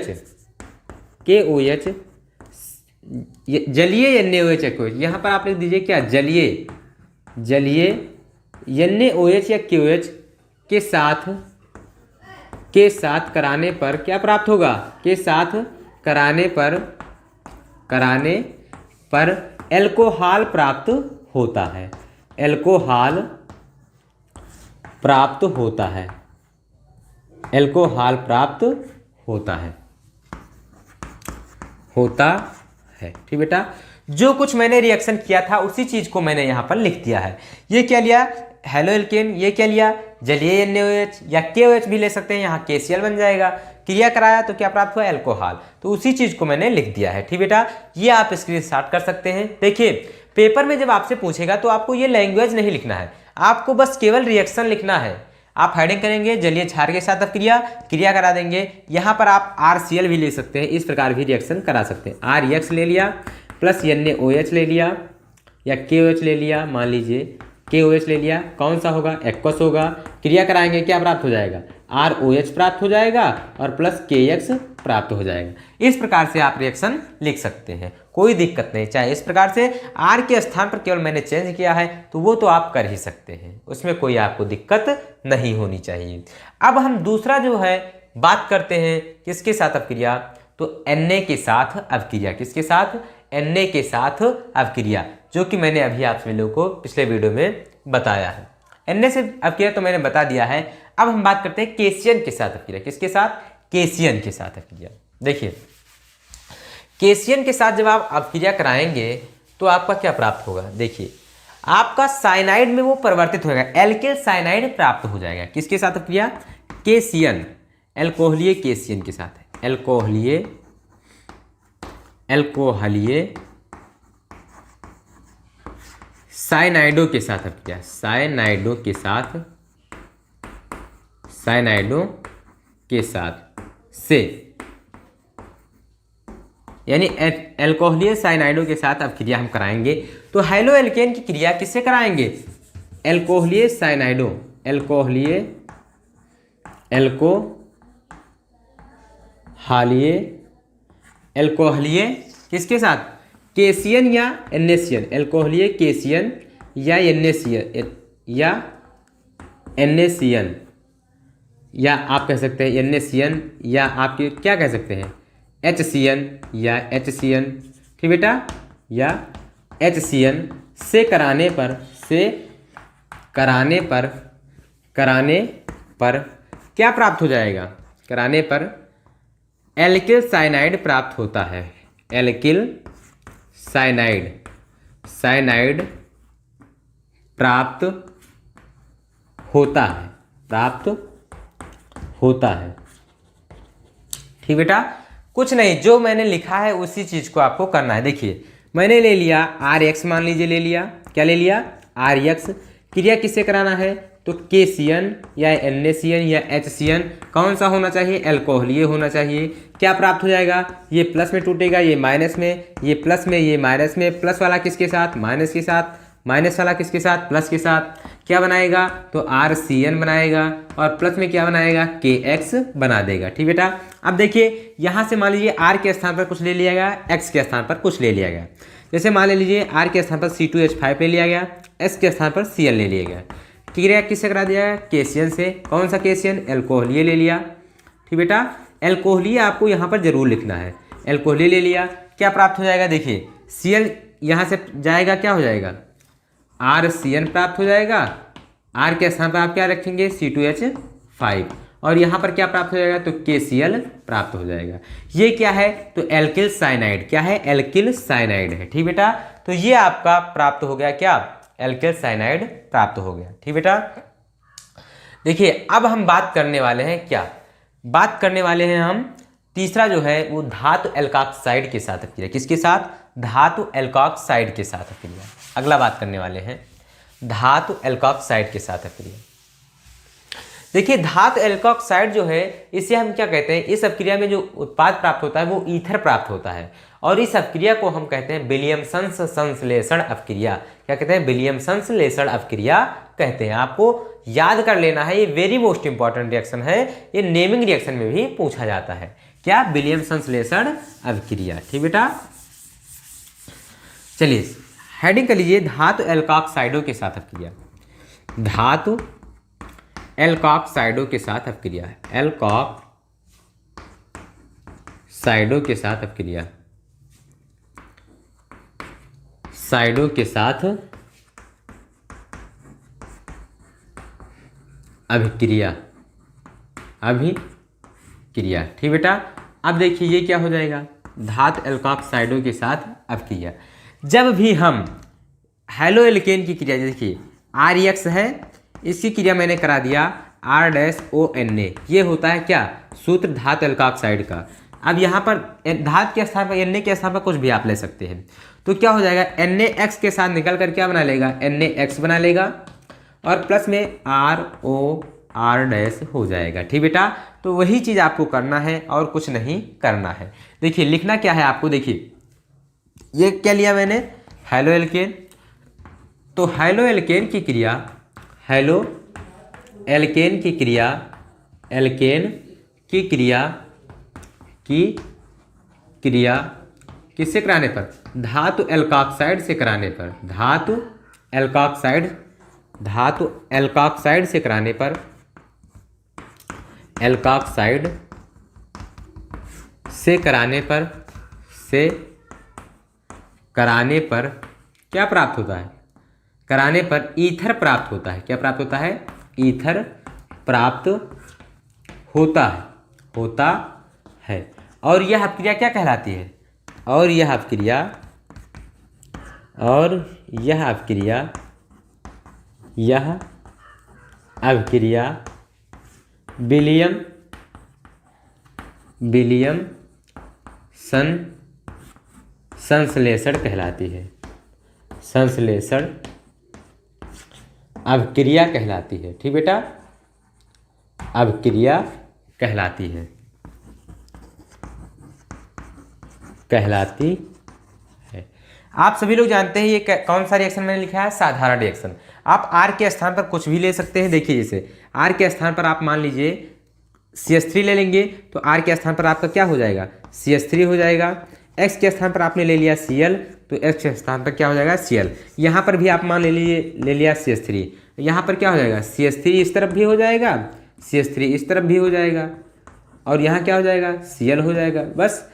जलीय NaOH KOH, यहाँ पर आप लिख दीजिए क्या, जलीय NaOH या KOH के साथ कराने पर क्या प्राप्त होगा, के साथ कराने पर एल्कोहल प्राप्त होता है, एल्कोहल प्राप्त होता है, एल्कोहल प्राप्त होता है, ठीक बेटा। जो कुछ मैंने रिएक्शन किया था उसी चीज को मैंने यहाँ पर लिख दिया है। ये क्या लिया, हेलो एल्केन, ये क्या लिया, जलीय NaOH या KOH भी ले सकते हैं, यहाँ KCl बन जाएगा। क्रिया कराया तो क्या प्राप्त हुआ, एल्कोहल। तो उसी चीज को मैंने लिख दिया है। ठीक बेटा, ये आप स्क्रीनशॉट कर सकते हैं। देखिए पेपर में जब आपसे पूछेगा तो आपको ये लैंग्वेज नहीं लिखना है, आपको बस केवल रिएक्शन लिखना है। आप हेडिंग करेंगे जलीय क्षार के साथ क्रिया करा देंगे। यहाँ पर आप RCl भी ले सकते हैं, इस प्रकार भी रिएक्शन करा सकते हैं। RX ले लिया प्लस NaOH ले लिया या KOH ले लिया, मान लीजिए KOH ले लिया, कौन सा होगा, एक्वस होगा। क्रिया कराएंगे क्या प्राप्त हो जाएगा, ROH प्राप्त हो जाएगा और प्लस KX प्राप्त हो जाएगा। इस प्रकार से आप रिएक्शन लिख सकते हैं, कोई दिक्कत नहीं। चाहे इस प्रकार से R के स्थान पर केवल मैंने चेंज किया है तो वो तो आप कर ही सकते हैं, उसमें कोई आपको दिक्कत नहीं होनी चाहिए। अब हम दूसरा जो है बात करते हैं किसके साथ अवक्रिया, तो Na के साथ अवक्रिया। किसके साथ, Na के साथ अवक्रिया, जो कि मैंने अभी आप सभी लोगों को पिछले वीडियो में बताया है। Na से अपक्रिया तो मैंने बता दिया है। अब हम बात करते हैं केशियन के साथ अपक्रिया। किसके साथ? केशियन के साथ अपक्रिया। देखिए केशियन के साथ जब आप अपक्रिया कराएंगे तो आपका क्या प्राप्त होगा? देखिए आपका साइनाइड में वो परिवर्तित होगा, एल्किल साइनाइड प्राप्त हो जाएगा। किसके साथ अपक्रिया? केशियन, एल्कोहलीय केशियन के साथ है, एल्कोहलीय साइनाइडो के साथ अपक्रिया, साइनाइडो के साथ से, यानी एल्कोहलीय साइनाइडो के साथ अपक्रिया हम कराएंगे। तो हैलो एल्केन की क्रिया किससे कराएंगे? एल्कोहलीय साइनाइडो, एल्कोहलीय किसके साथ? केशियन या एनेसियन, एल्कोहलीय केशियन या एनेसियन या आप कह सकते हैं एनेसियन, या आप क्या कह सकते हैं HCN या HCN, ठीक बेटा, या HCN से कराने पर क्या प्राप्त हो जाएगा? कराने पर एल्किल साइनाइड प्राप्त होता है, एल्किल साइनाइड प्राप्त होता है। ठीक बेटा, कुछ नहीं, जो मैंने लिखा है उसी चीज को आपको करना है। देखिए मैंने ले लिया RX, मान लीजिए ले लिया, क्या ले लिया? RX। क्रिया किससे कराना है? तो केशियन या एनेसियन या HCN, कौन सा होना चाहिए? एल्कोहलीय होना चाहिए। क्या प्राप्त हो जाएगा? ये प्लस में टूटेगा, ये माइनस में, ये प्लस में, ये माइनस में, प्लस वाला किसके साथ? माइनस के साथ, माइनस वाला किसके साथ? प्लस के साथ। क्या बनाएगा? तो RCN बनाएगा, और प्लस में क्या बनाएगा? KX बना देगा। ठीक बेटा, अब देखिए यहाँ से मान लीजिए R के स्थान पर कुछ ले लिया गया, X के स्थान पर कुछ ले लिया गया। जैसे मान लीजिए R के स्थान पर C2H5 ले लिया गया, S के स्थान पर Cl ले लिया गया। क्रिया किससे करा दिया गया? केशियन से। कौन सा केशियन? एल्कोहलीय ले लिया। ठीक बेटा, एल्कोहलीय आपको यहाँ पर जरूर लिखना है, एल्कोहलीय ले लिया। क्या प्राप्त हो जाएगा? देखिए Cl यहाँ से जाएगा, क्या हो जाएगा? RCN प्राप्त हो जाएगा। R के स्थान पर आप क्या रखेंगे? C2H5, और यहाँ पर क्या प्राप्त हो जाएगा? तो KCl प्राप्त हो जाएगा। ये क्या है? तो एल्किल साइनाइड। क्या है? एल्किल साइनाइड है। ठीक बेटा, तो ये आपका प्राप्त हो गया, क्या? एल्किल साइनाइड प्राप्त हो गया। ठीक बेटा, देखिए अब हम बात करने वाले हैं, क्या बात करने वाले हैं हम? तीसरा जो है वो धातु एल्कॉक्साइड के साथ अपक्रिया। किसके साथ? धातु एल्कॉक्साइड के साथ अपक्रिया। अगला बात करने वाले हैं धातु एल्कॉक्साइड के साथ अपक्रिया। देखिए धातु एल्कॉक्साइड जो है, इसे हम क्या कहते हैं? इस अपक्रिया में जो उत्पाद प्राप्त होता है वो ईथर प्राप्त होता है, और इस अपक्रिया को हम कहते हैं विलियमसन्स संश्लेषण अपक्रिया। क्या कहते हैं? विलियमसन संश्लेषण अपक्रिया कहते हैं। आपको याद कर लेना है, ये वेरी मोस्ट इंपॉर्टेंट रिएक्शन है, ये नेमिंग रिएक्शन में भी पूछा जाता है। क्या? विलियमसन संश्लेषण अपक्रिया। ठीक बेटा, चलिए हेडिंग कर लीजिए धातु एल्कॉक्साइडों के साथ अपक्रिया। धातु एल्कॉक्साइडों के साथ अपक्रिया, एल्कॉक्साइडों के साथ अपक्रिया, साइडों के साथ अभिक्रिया। ठीक बेटा, अब देखिए ये क्या हो जाएगा? धातु एल्कॉक्साइडों के साथ अपक्रिया। जब भी हम हैलो एल्केन की क्रिया, देखिए RX है, इसकी क्रिया मैंने करा दिया R-ONA, ये होता है क्या? सूत्र धातु एल्कॉक्साइड का। अब यहाँ पर धातु के स्थान पर Na के स्थान पर कुछ भी आप ले सकते हैं, तो क्या हो जाएगा? NaX के साथ निकल कर क्या बना लेगा? NaX बना लेगा, और प्लस में ROR- हो जाएगा। ठीक बेटा, तो वही चीज़ आपको करना है और कुछ नहीं करना है। देखिए लिखना क्या है आपको? देखिए ये क्या लिया मैंने? Haloalkane. तो हैलो एल्केन की क्रिया, हैलो एल्केन की क्रिया, एल्केन की क्रिया किससे कराने पर? धातु एल्कॉक्साइड से कराने पर, धातु एल्कॉक्साइड से कराने पर, एल्कॉक्साइड से कराने पर क्या प्राप्त होता है? कराने पर ईथर प्राप्त होता है। क्या प्राप्त होता है? ईथर प्राप्त होता है। और यह अपक्रिया क्या कहलाती है? और यह अभिक्रिया विलियम संश्लेषण कहलाती है। संश्लेषण अभिक्रिया कहलाती है। ठीक बेटा, अभिक्रिया कहलाती है। आप सभी लोग जानते हैं ये कौन सा रिएक्शन मैंने लिखा है? साधारण रिएक्शन। आप R के स्थान पर कुछ भी ले सकते हैं। देखिए जैसे R के स्थान पर आप मान लीजिए CH3 ले लेंगे तो R के स्थान पर आपका क्या हो जाएगा? CH3 हो जाएगा। X के स्थान पर आपने ले लिया Cl तो X के स्थान पर क्या हो जाएगा? Cl। यहाँ पर भी आप मान ले लिया CH3, यहाँ पर क्या हो जाएगा? CH3 इस तरफ भी हो जाएगा, CH3 इस तरफ भी हो जाएगा और यहाँ क्या हो जाएगा? Cl हो जाएगा। बस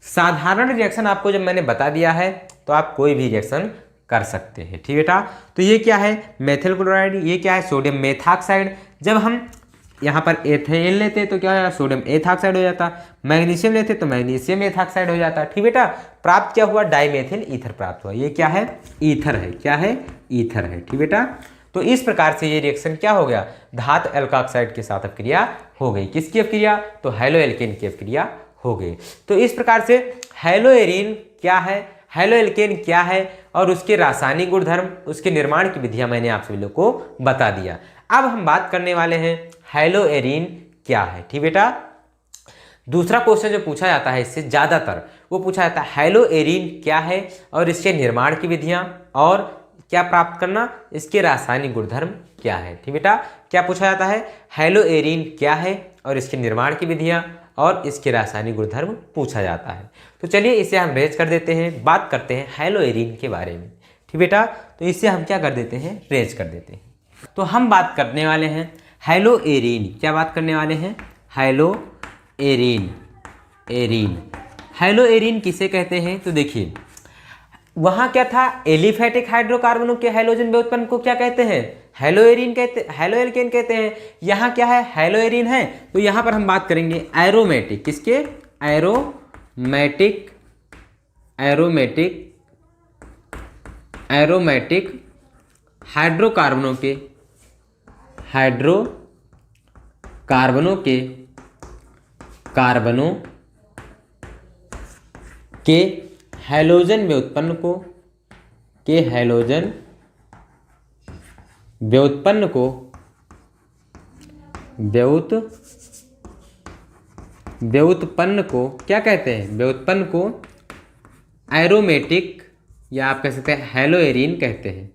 साधारण रिएक्शन आपको जब मैंने बता दिया है तो आप कोई भी रिएक्शन कर सकते हैं। ठीक बेटा, तो ये क्या है? Methyl chloride. ये क्या है? Sodium methoxide. जब हम यहाँ पर एथेन लेते तो क्या है? सोडियम एथॉक्साइड हो जाता। मैग्नीशियम लेते तो मैग्नीशियम एथॉक्साइड हो जाता। ठीक बेटा, प्राप्त क्या हुआ? डाइमेथिल ईथर प्राप्त हुआ। ये क्या है? ईथर है। क्या है? ईथर है। ठीक बेटा, तो इस प्रकार से ये रिएक्शन क्या हो गया? धातु एल्कोक्साइड के साथ अपक्रिया हो गई। किसकी अपक्रिया? तो हैलोएल्केन की अपक्रिया हो गई। तो इस प्रकार से हैलोएरीन क्या है, हैलोएल्केन क्या है और उसके रासायनिक गुणधर्म, उसके निर्माण की विधियां मैंने आप सभी लोग को बता दिया। अब हम बात करने वाले हैं हैलोएरीन क्या है। ठीक बेटा, दूसरा क्वेश्चन जो पूछा जाता है इससे ज़्यादातर वो पूछा जाता है हैलोएरीन क्या है और इसके निर्माण की विधियां और क्या प्राप्त करना, इसके रासायनिक गुणधर्म क्या है। ठीक बेटा, क्या पूछा जाता है? हैलोएरीन क्या है और इसके निर्माण की विधियां और इसके रासायनिक गुणधर्म पूछा जाता है। तो चलिए इसे हम रेज कर देते हैं, बात करते हैं हैलोएरीन के बारे में। ठीक बेटा, तो इसे हम क्या कर देते हैं? रेज कर देते हैं। तो हम बात करने वाले हैं हैलोएरीन। क्या बात करने वाले हैं? हैलोएरीन। हैलोएरीन किसे कहते हैं? तो देखिए वहाँ क्या था? एलिफेटिक हाइड्रोकार्बनों के हैलोजन व्युत्पन्न को क्या कहते हैं? हैलोएरीन कहते, हैलोएल्केन कहते हैं। यहाँ क्या है? हैलोएरीन है। तो यहाँ पर हम बात करेंगे एरोमेटिक। किसके? एरोमेटिक हाइड्रोकार्बनों के हैलोजन व्युत्पन्न को क्या कहते हैं? व्युत्पन्न को एरोमेटिक या आप कह सकते हैं हैलोएरीन कहते हैं।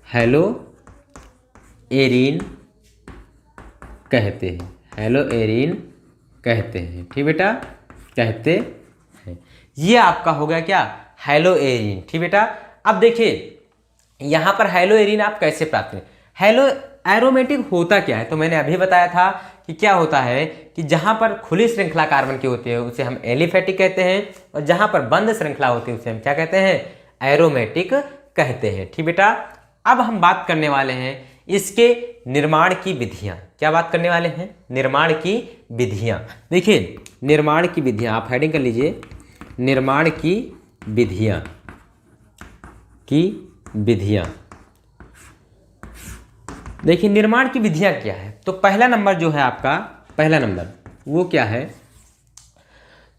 हैलोएरीन कहते हैं। ठीक बेटा, कहते हैं। ये आपका हो गया क्या? हैलोएरीन। ठीक बेटा, अब देखिए यहाँ पर हैलोएरीन आप कैसे प्राप्त करें? एरोमेटिक होता क्या है? तो मैंने अभी बताया था कि क्या होता है कि जहाँ पर खुली श्रृंखला कार्बन की होती है उसे हम एलिफेटिक कहते हैं और जहाँ पर बंद श्रृंखला होती है उसे हम क्या कहते हैं? एरोमेटिक कहते हैं। ठीक बेटा, अब हम बात करने वाले हैं इसके निर्माण की विधियाँ। क्या बात करने वाले हैं? निर्माण की विधियाँ। देखिए निर्माण की विधियाँ आप हेडिंग कर लीजिए, निर्माण की विधियाँ। देखिए निर्माण की विधियाँ क्या है? तो पहला नंबर जो है आपका, पहला नंबर वो क्या है?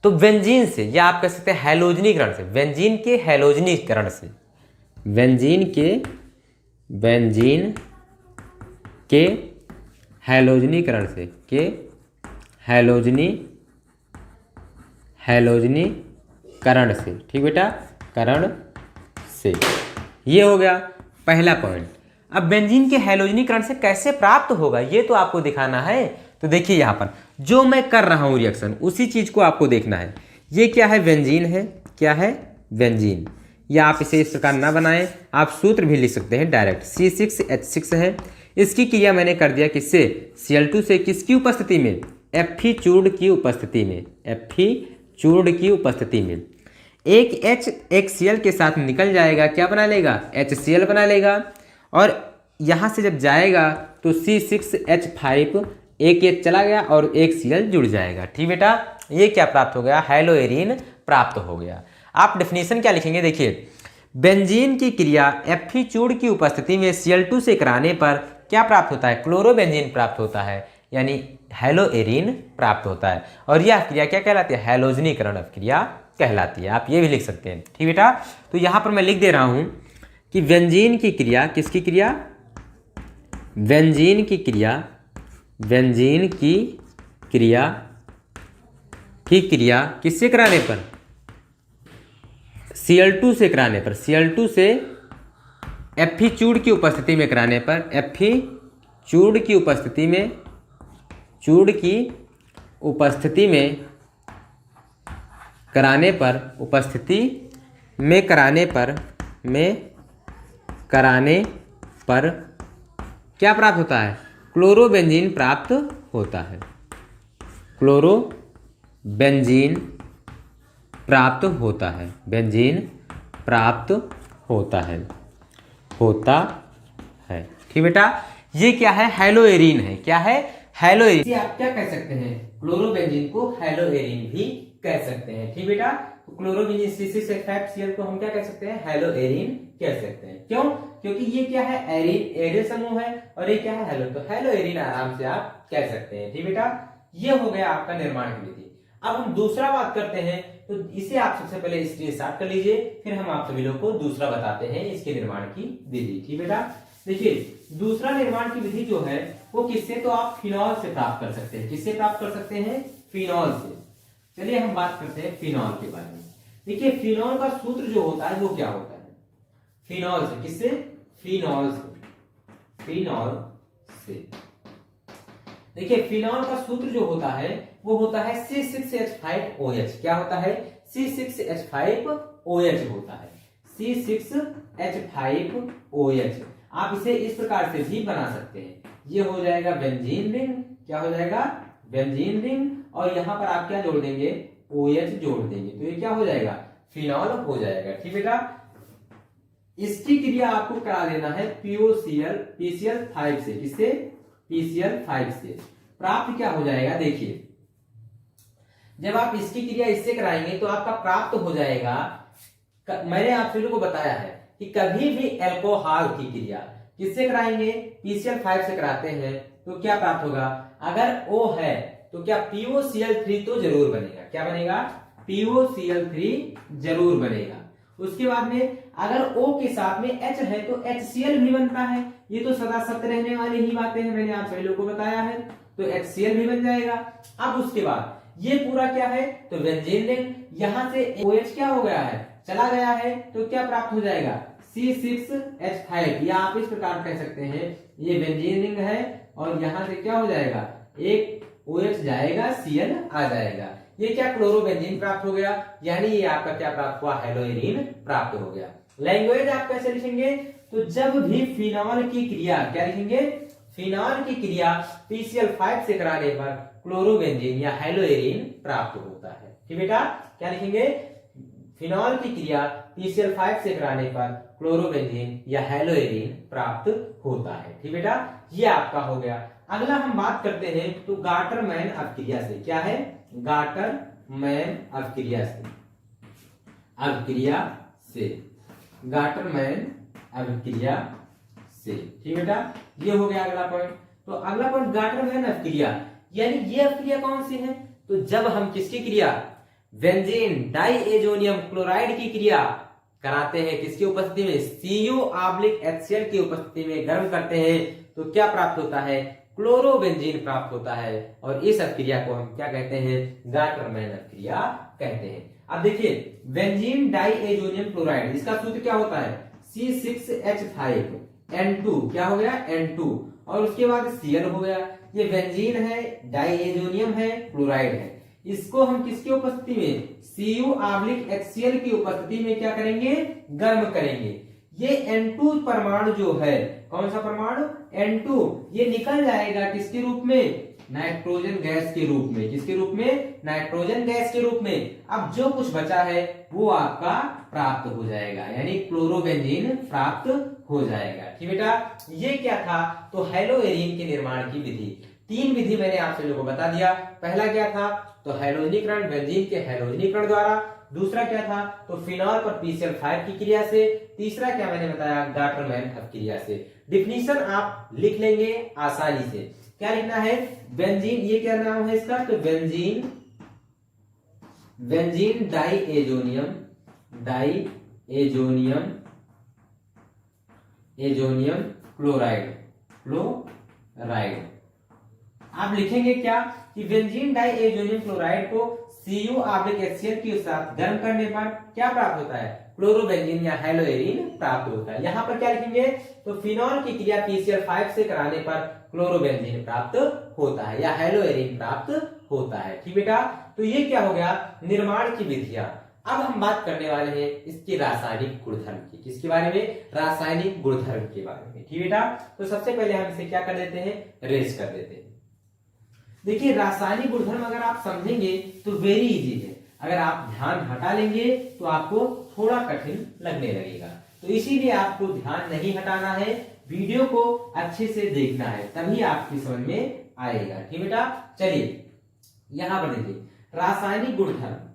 तो बेंजीन से या आप कह सकते हैं हैलोजनीकरण से, बेंजीन के हैलोजनीकरण से, बेंजीन के हैलोजनीकरण से, हैलोजनीकरण से। ठीक बेटा, करण से। ये हो गया पहला पॉइंट। अब बेंजीन के हैलोजनीकरण से कैसे प्राप्त होगा ये तो आपको दिखाना है। तो देखिए यहाँ पर जो मैं कर रहा हूँ रिएक्शन उसी चीज को आपको देखना है। ये क्या है? बेंजीन है। क्या है? बेंजीन। या आप इसे इस प्रकार ना बनाएं, आप सूत्र भी लिख सकते हैं डायरेक्ट। C6H6 है। इसकी क्रिया मैंने कर दिया किससे? Cl2 से। किसकी उपस्थिति में? Fe चूर्ण की उपस्थिति में। Fe चूर्ण की उपस्थिति में। एक H एक Cl के साथ निकल जाएगा, क्या बना लेगा, HCl बना लेगा। और यहाँ से जब जाएगा तो C6H5 एक H चला गया और एक Cl जुड़ जाएगा। ठीक बेटा, ये क्या प्राप्त हो गया, हैलोएरिन प्राप्त हो गया। आप डेफिनेशन क्या लिखेंगे, देखिए बेंजीन की क्रिया Fe चूड़ की उपस्थिति में Cl2 से कराने पर क्या प्राप्त होता है, क्लोरोबेंजीन प्राप्त होता है, यानी हैलोएरिन प्राप्त होता है। और यह क्रिया क्या कहलाती है, हैलोजनीकरण क्रिया कहलाती है। आप ये भी लिख सकते हैं। ठीक बेटा, तो यहाँ पर मैं लिख दे रहा हूँ कि बेंजीन की क्रिया, किसकी क्रिया, बेंजीन की क्रिया, बेंजीन की क्रिया किससे कराने पर, Cl2 से कराने पर, Cl2 से Fe चूड़ की उपस्थिति में कराने पर, Fe चूड़ की उपस्थिति में कराने पर क्या प्राप्त होता है, क्लोरोबेंजीन प्राप्त होता है, क्लोरोबेंजीन प्राप्त होता है, बेंजीन प्राप्त होता है। ठीक बेटा, ये क्या है, हैलोएरिन है। क्या है, हैलोएरिन। आप क्या कह सकते हैं, क्लोरोबेंजीन को हैलोएरिन भी कह सकते हैं। ठीक बेटा, तो क्लोरोबेंजीन C6H5Cl को हम क्या कह सकते हैं, हैलोएरिन कह सकते हैं। क्यों, क्योंकि ये क्या है, एरिन समूह है और ये क्या है, हैलो, तो हैलोएरिन आराम से आप कह सकते हैं। ठीक बेटा, ये हो गया आपका निर्माण की विधि। अब हम दूसरा बात करते हैं, तो इसे आप सबसे पहले स्क्रीनशॉट कर लीजिए, फिर हम आप सभी लोग को दूसरा बताते हैं इसके निर्माण की विधि। ठीक बेटा, देखिए दूसरा निर्माण की विधि जो है वो किससे, तो आप फिनॉल से प्राप्त कर सकते हैं। किससे प्राप्त कर सकते हैं, फिनॉल से। चलिए हम बात करते हैं फिनॉल के बारे में। देखिए फिनॉल का सूत्र जो होता है वो क्या होता है, फिनॉल से, किससे, फिनॉल से। देखिए फिनॉल का सूत्र जो होता है वो होता है C6H5OH। क्या होता है, C6H5OH होता है, C6H5OH। आप इसे इस प्रकार से भी बना सकते हैं, ये हो जाएगा बेंजीन रिंग। क्या हो जाएगा, बेंजीन रिंग, और यहां पर आप क्या जोड़ देंगे, OH जोड़ देंगे, तो ये क्या हो जाएगा, फिनॉल हो जाएगा। ठीक बेटा, इसकी क्रिया आपको करा देना है PCl5 से। किससे, PCl5 से। प्राप्त क्या हो जाएगा, देखिए जब आप इसकी क्रिया इससे कराएंगे तो आपका प्राप्त हो जाएगा, मैंने आप सभी को बताया है कि कभी भी अल्कोहल की क्रिया किससे कराएंगे, PCl5 से कराते हैं तो क्या प्राप्त होगा, अगर O है तो क्या POCl3 तो जरूर बनेगा। क्या बनेगा, POCl3 जरूर बनेगा। उसके बाद में अगर O के साथ में H है तो HCl भी बनता है। ये तो सदा सत्य रहने वाली ही बातें हैं, मैंने आप सभी लोगों को बताया है, तो HCl भी बन जाएगा। अब उसके बाद ये पूरा क्या है, तो बेंजीन रिंग, यहां से OH क्या हो गया है, चला गया है, तो क्या प्राप्त हो जाएगा, C6H5। या आप इस प्रकार कह सकते हैं ये बेंजीन रिंग है और यहां से क्या हो जाएगा, एक OH जाएगा, Cl आ जाएगा। ये क्या, क्लोरोबेंजीन प्राप्त हो गया, यानी ये आपका क्या प्राप्त हुआ, हैलोएरिन प्राप्त हो गया। लैंग्वेज आप कैसे लिखेंगे, तो जब भी फिनॉल की क्रिया, क्या लिखेंगे, फिनॉल की क्रिया PCl5 से कराने पर क्लोरोबेंजीन या हैलोएरिन प्राप्त होता है। ठीक बेटा, क्या लिखेंगे, फिनॉल की क्रिया PCl5 से कराने पर क्लोरोबेंजीन या हैलोएरिन प्राप्त होता है। ठीक बेटा, ये आपका हो गया। अगला हम बात करते हैं तो गाटरमैन अभिक्रिया से। क्या है, गाटरमैन अभिक्रिया से, गाटरमैन अभिक्रिया से। ठीक बेटा, ये हो गया अगला पॉइंट। तो अगला पॉइंट गाटरमैन अभिक्रिया, यानी ये अभिक्रिया कौन सी है, तो जब हम किसकी क्रिया, बेंजीन डाइएजोनियम क्लोराइड की क्रिया कराते हैं, किसकी उपस्थिति में, CuHCl की उपस्थिति में गर्म करते हैं, तो क्या प्राप्त होता है, क्लोरोबेंजीन प्राप्त होता है। और इस अभिक्रिया को हम क्या कहते हैं, गाटरमैन अभिक्रिया कहते हैं। अब देखिए बेंजीन डाइएजोनियम क्लोराइड, इसका सूत्र क्या होता है, C6H5N2। क्या हो गया, N2, और उसके बाद Cl हो गया। ये बेंजीन है, डाइएजोनियम है, क्लोराइड है, इसको हम किसकी उपस्थिति में, CuHCl की उपस्थिति में क्या करेंगे, गर्म करेंगे। ये N2 परमाणु जो है, कौन सा परमाणु, N2, ये निकल जाएगा किसके रूप में, नाइट्रोजन गैस के रूप में। किसके रूप में? नाइट्रोजन गैस के रूप में। अब जो कुछ बचा है वो आपका प्राप्त हो जाएगा, यानी क्लोरोबेंजीन प्राप्त हो जाएगा। ठीक बेटा, ये क्या था? तो हैलोएरीन के निर्माण की विधि। 3 विधि मैंने आप सभी लोगों को बता दिया। पहला क्या था? तो हैलोजनीकरण, बेंजीन के हैलोजनीकरण द्वारा। दूसरा क्या था? तो फिनॉल पर PCl5 की क्रिया से। तीसरा क्या मैंने बताया? गाटरमैन अपक्रिया से। डिफिनीशन आप लिख लेंगे आसानी से। क्या लिखना है? बेंजीन, ये क्या नाम है इसका? तो बेंजीन डाइएजोनियम क्लोराइड। आप लिखेंगे क्या कि बेंजीन डाइएजोनियम क्लोराइड को CuHCl के साथ गर्म करने पर क्या प्राप्त होता है? क्लोरोबेंजीन या हैलोएरीन प्राप्त होता है। यहां पर क्या लिखेंगे? तो फिनॉल की क्रिया PCl5 से कराने पर क्लोरोबेंजीन प्राप्त होता है या हैलोएरीन प्राप्त होता है। ठीक बेटा, तो ये क्या हो गया? निर्माण की विधियां। अब हम बात करने वाले हैं इसके रासायनिक गुणधर्म की। किसके बारे में? रासायनिक गुणधर्म के बारे में। ठीक बेटा, तो सबसे पहले हम इसे क्या कर देते हैं? रेज कर देते हैं। देखिए, रासायनिक गुणधर्म अगर आप समझेंगे तो वेरी इजी है, अगर आप ध्यान हटा लेंगे तो आपको थोड़ा कठिन लगने लगेगा। तो इसीलिए आपको ध्यान नहीं हटाना है, वीडियो को अच्छे से देखना है, तभी आपकी समझ में आएगा। ठीक बेटा, चलिए यहां पर देखिए रासायनिक गुणधर्म।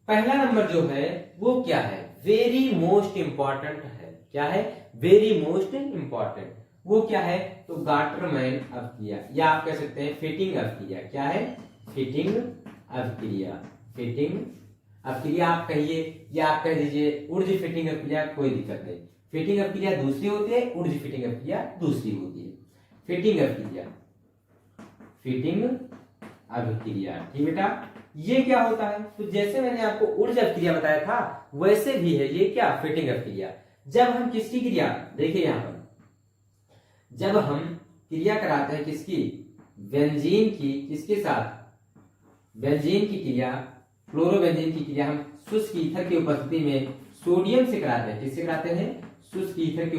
पहला नंबर जो है वो क्या है? वेरी मोस्ट इंपॉर्टेंट है। क्या है? Very most important. वो क्या है? तो गाटरमैन अपक्रिया, या आप कह सकते हैं फिटिंग अपक्रिया। क्या है? फिटिंग अपक्रिया आप कहिए या आप कह दीजिए ऊर्ज फिटिंग अपक्रिया, कोई दिक्कत नहीं। फिटिंग अपक्रिया दूसरी होती है, ऊर्ज फिटिंग अपक्रिया दूसरी होती है। फिटिंग अपक्रिया। ठीक बेटा, ये क्या होता है? तो जैसे मैंने आपको ऊर्ज अपक्रिया बताया था वैसे भी है ये क्या? फिटिंग अपक्रिया। जब हम किसकी क्रिया, देखिए यहां पर जब हम क्रिया कराते हैं किसकी? बेंजीन की। किसके साथ? बेंजीन की क्रिया, क्लोरोबेंजीन की क्रिया हम शुष्क ईथर की उपस्थिति में सोडियम से कराते हैं। किससे कराते हैं? शुष्क ईथर की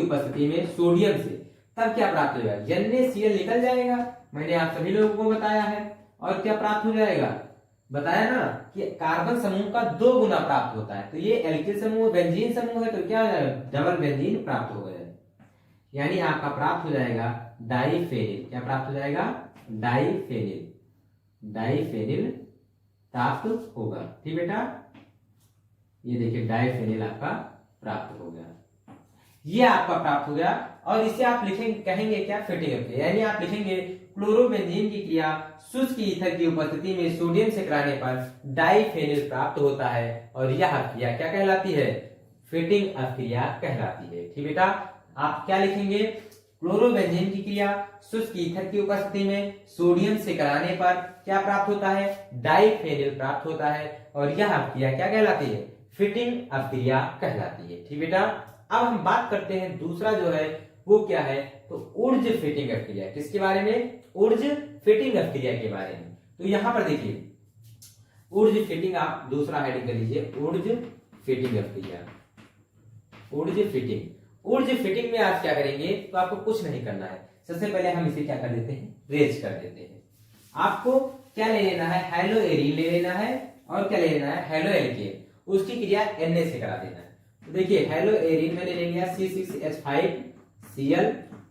उपस्थिति में सोडियम से। तब क्या प्राप्त हो जाएगा? NaCl निकल जाएगा, मैंने आप सभी लोगों को बताया है। और क्या प्राप्त हो जाएगा? बताया ना कि कार्बन समूह का 2 गुना प्राप्त होता है। तो ये एल्किल समूह, बेंजीन समूह है, तो क्या हो जाएगा? डबल बेंजीन प्राप्त हो गया, यानी आपका प्राप्त हो जाएगा डाइफेनिल। क्या प्राप्त हो जाएगा? डाइफेनिल प्राप्त होगा। ठीक बेटा, ये देखिए डाइफेनिल आपका प्राप्त हो गया, ये आपका प्राप्त हो गया। और इसे आप लिखेंगे, कहेंगे क्या? फिटिंग अपक्रिया। यानी आप लिखेंगे क्लोरोबेंजीन की क्रिया शुष्क ईथर की उपस्थिति में सोडियम से कराने पर डाइफेनिल प्राप्त होता है, और यह क्रिया क्या कहलाती है? फिटिंग अपक्रिया कहलाती है। ठीक बेटा, आप क्या लिखेंगे? क्लोरोबेंजीन की क्रिया शुष्क ईथर की उपस्थिति में सोडियम से कराने पर क्या प्राप्त होता है? डाइफेनिल प्राप्त होता है, और यह क्रिया क्या कहलाती है? फिटिंग अपक्रिया कहलाती है। ठीक बेटा, अब हम बात करते हैं दूसरा जो है वो क्या है? तो ऊर्ज फिटिंग अपक्रिया। किसके बारे में? ऊर्ज फिटिंग अपक्रिया के बारे में। तो यहां पर देखिए ऊर्ज फिटिंग, आप दूसरा हेडिंग कर लीजिए, ऊर्ज फिटिंग अपक्रिया। ऊर्ज फिटिंग में आप क्या करेंगे? तो आपको कुछ नहीं करना है, सबसे पहले हम इसे क्या कर देते हैं? रेज कर देते हैं। आपको क्या ले लेना है? हैलोएरीन ले लेना है, और क्या ले लेना है? हैलोएल्केन। उसकी क्रिया Na से करा देना है। तो देखिए हैलोएरीन मैंने ले लिया C6H5Cl,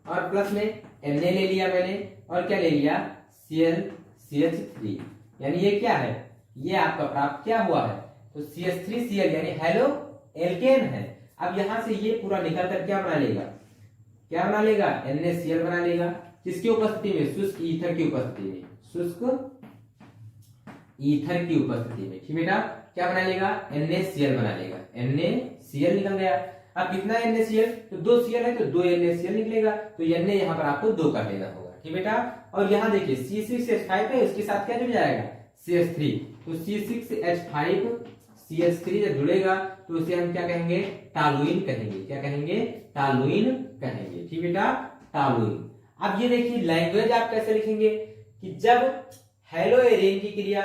और प्लस में Na ले लिया मैंने, और क्या ले लिया? CH3। यानी ये क्या है? ये आपका प्राप्त क्या हुआ है? तो CH3Cl यानी हैलोएल्केन है। अब यहां से ये पूरा निकल कर क्या बना लेगा? NaCl बना लेगा। किसकी उपस्थिति में? शुष्क ईथर की उपस्थिति में। ठीक बेटा, क्या बना लेगा? NaCl बना लेगा। NaCl निकल गया। अब कितना NaCl? तो 2 Cl है तो 2 NaCl निकलेगा, तो Na यहाँ पर आपको 2 कर लेना होगा। ठीक बेटा, और यहाँ देखिए C6H5 है, उसके साथ क्या जुड़ जाएगा? CH3। तो C6H5CH3 जब जुड़ेगा तो उसे हम क्या कहेंगे? टॉलुइन कहेंगे। क्या कहेंगे? टॉलुइन कहेंगे। ठीक बेटा, टॉलुइन। अब ये देखिए लैंग्वेज आप कैसे लिखेंगे कि जब हैलोएरीन की क्रिया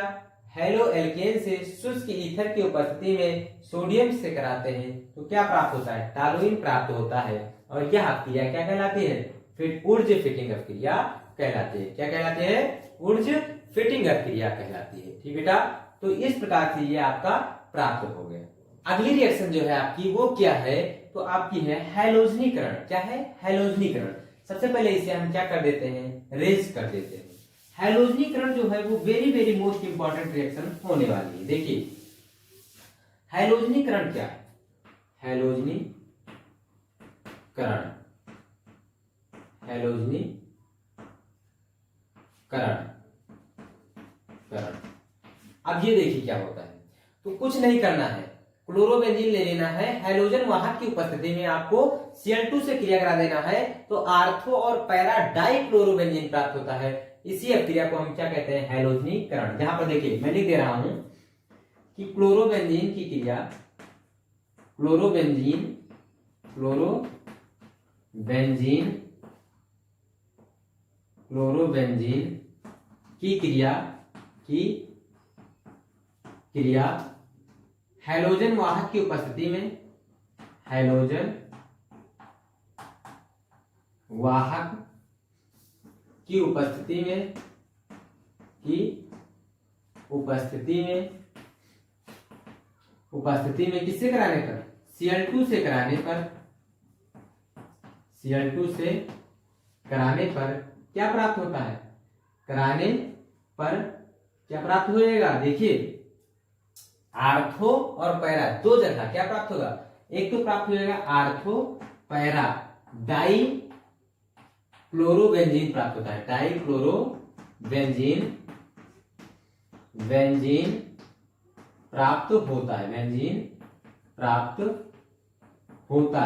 हेलो एल्केन से शुष्क ईथर की उपस्थिति में सोडियम से कराते हैं तो क्या प्राप्त होता है, टॉलुइन प्राप्त होता है। और यह क्रिया क्या कहलाती है, फिर ऊर्ज फिटिंग क्रिया कहलाती है। क्या कहलाती है, ऊर्ज फिटिंग क्रिया कहलाती है। ठीक बेटा, तो इस प्रकार से ये आपका प्राप्त हो गया। अगली रिएक्शन जो है आपकी वो क्या है, तो आपकी है हैलोजनीकरण। क्या है, हैलोजनीकरण। सबसे पहले इसे हम क्या कर देते हैं, रेज कर देते हैं। हैलोजनीकरण जो है वो very very most important reaction होने वाली है। देखिए हैलोजनीकरण क्या है, हैलोजनीकरण, हैलोजनीकरण करण। अब ये देखिए क्या होता है, तो कुछ नहीं करना है, क्लोरोबेंजीन ले लेना है, हैलोजन वाहक की उपस्थिति में आपको Cl2 से क्रिया करा देना है तो आर्थो और पैरा डाई क्लोरोबेंजीन प्राप्त होता है। इसी क्रिया को हम क्या कहते हैं, हैलोजनीकरण। जहां पर देखिए मैं लिख दे रहा हूं कि क्लोरोबेंजीन की क्रिया, क्लोरोबेंजीन की क्रिया हैलोजन वाहक की उपस्थिति में, हैलोजन वाहक की उपस्थिति में किससे कराने पर, Cl2 से कराने पर क्या प्राप्त होता है, कराने पर क्या प्राप्त होएगा, देखिए आर्थो और पैरा दो जगह क्या प्राप्त होगा, एक तो प्राप्त हो जाएगा आर्थो पैरा डाई क्लोरोबेंजीन प्राप्त होता है, डाई क्लोरोबेंजीन प्राप्त होता है, बेंजीन प्राप्त होता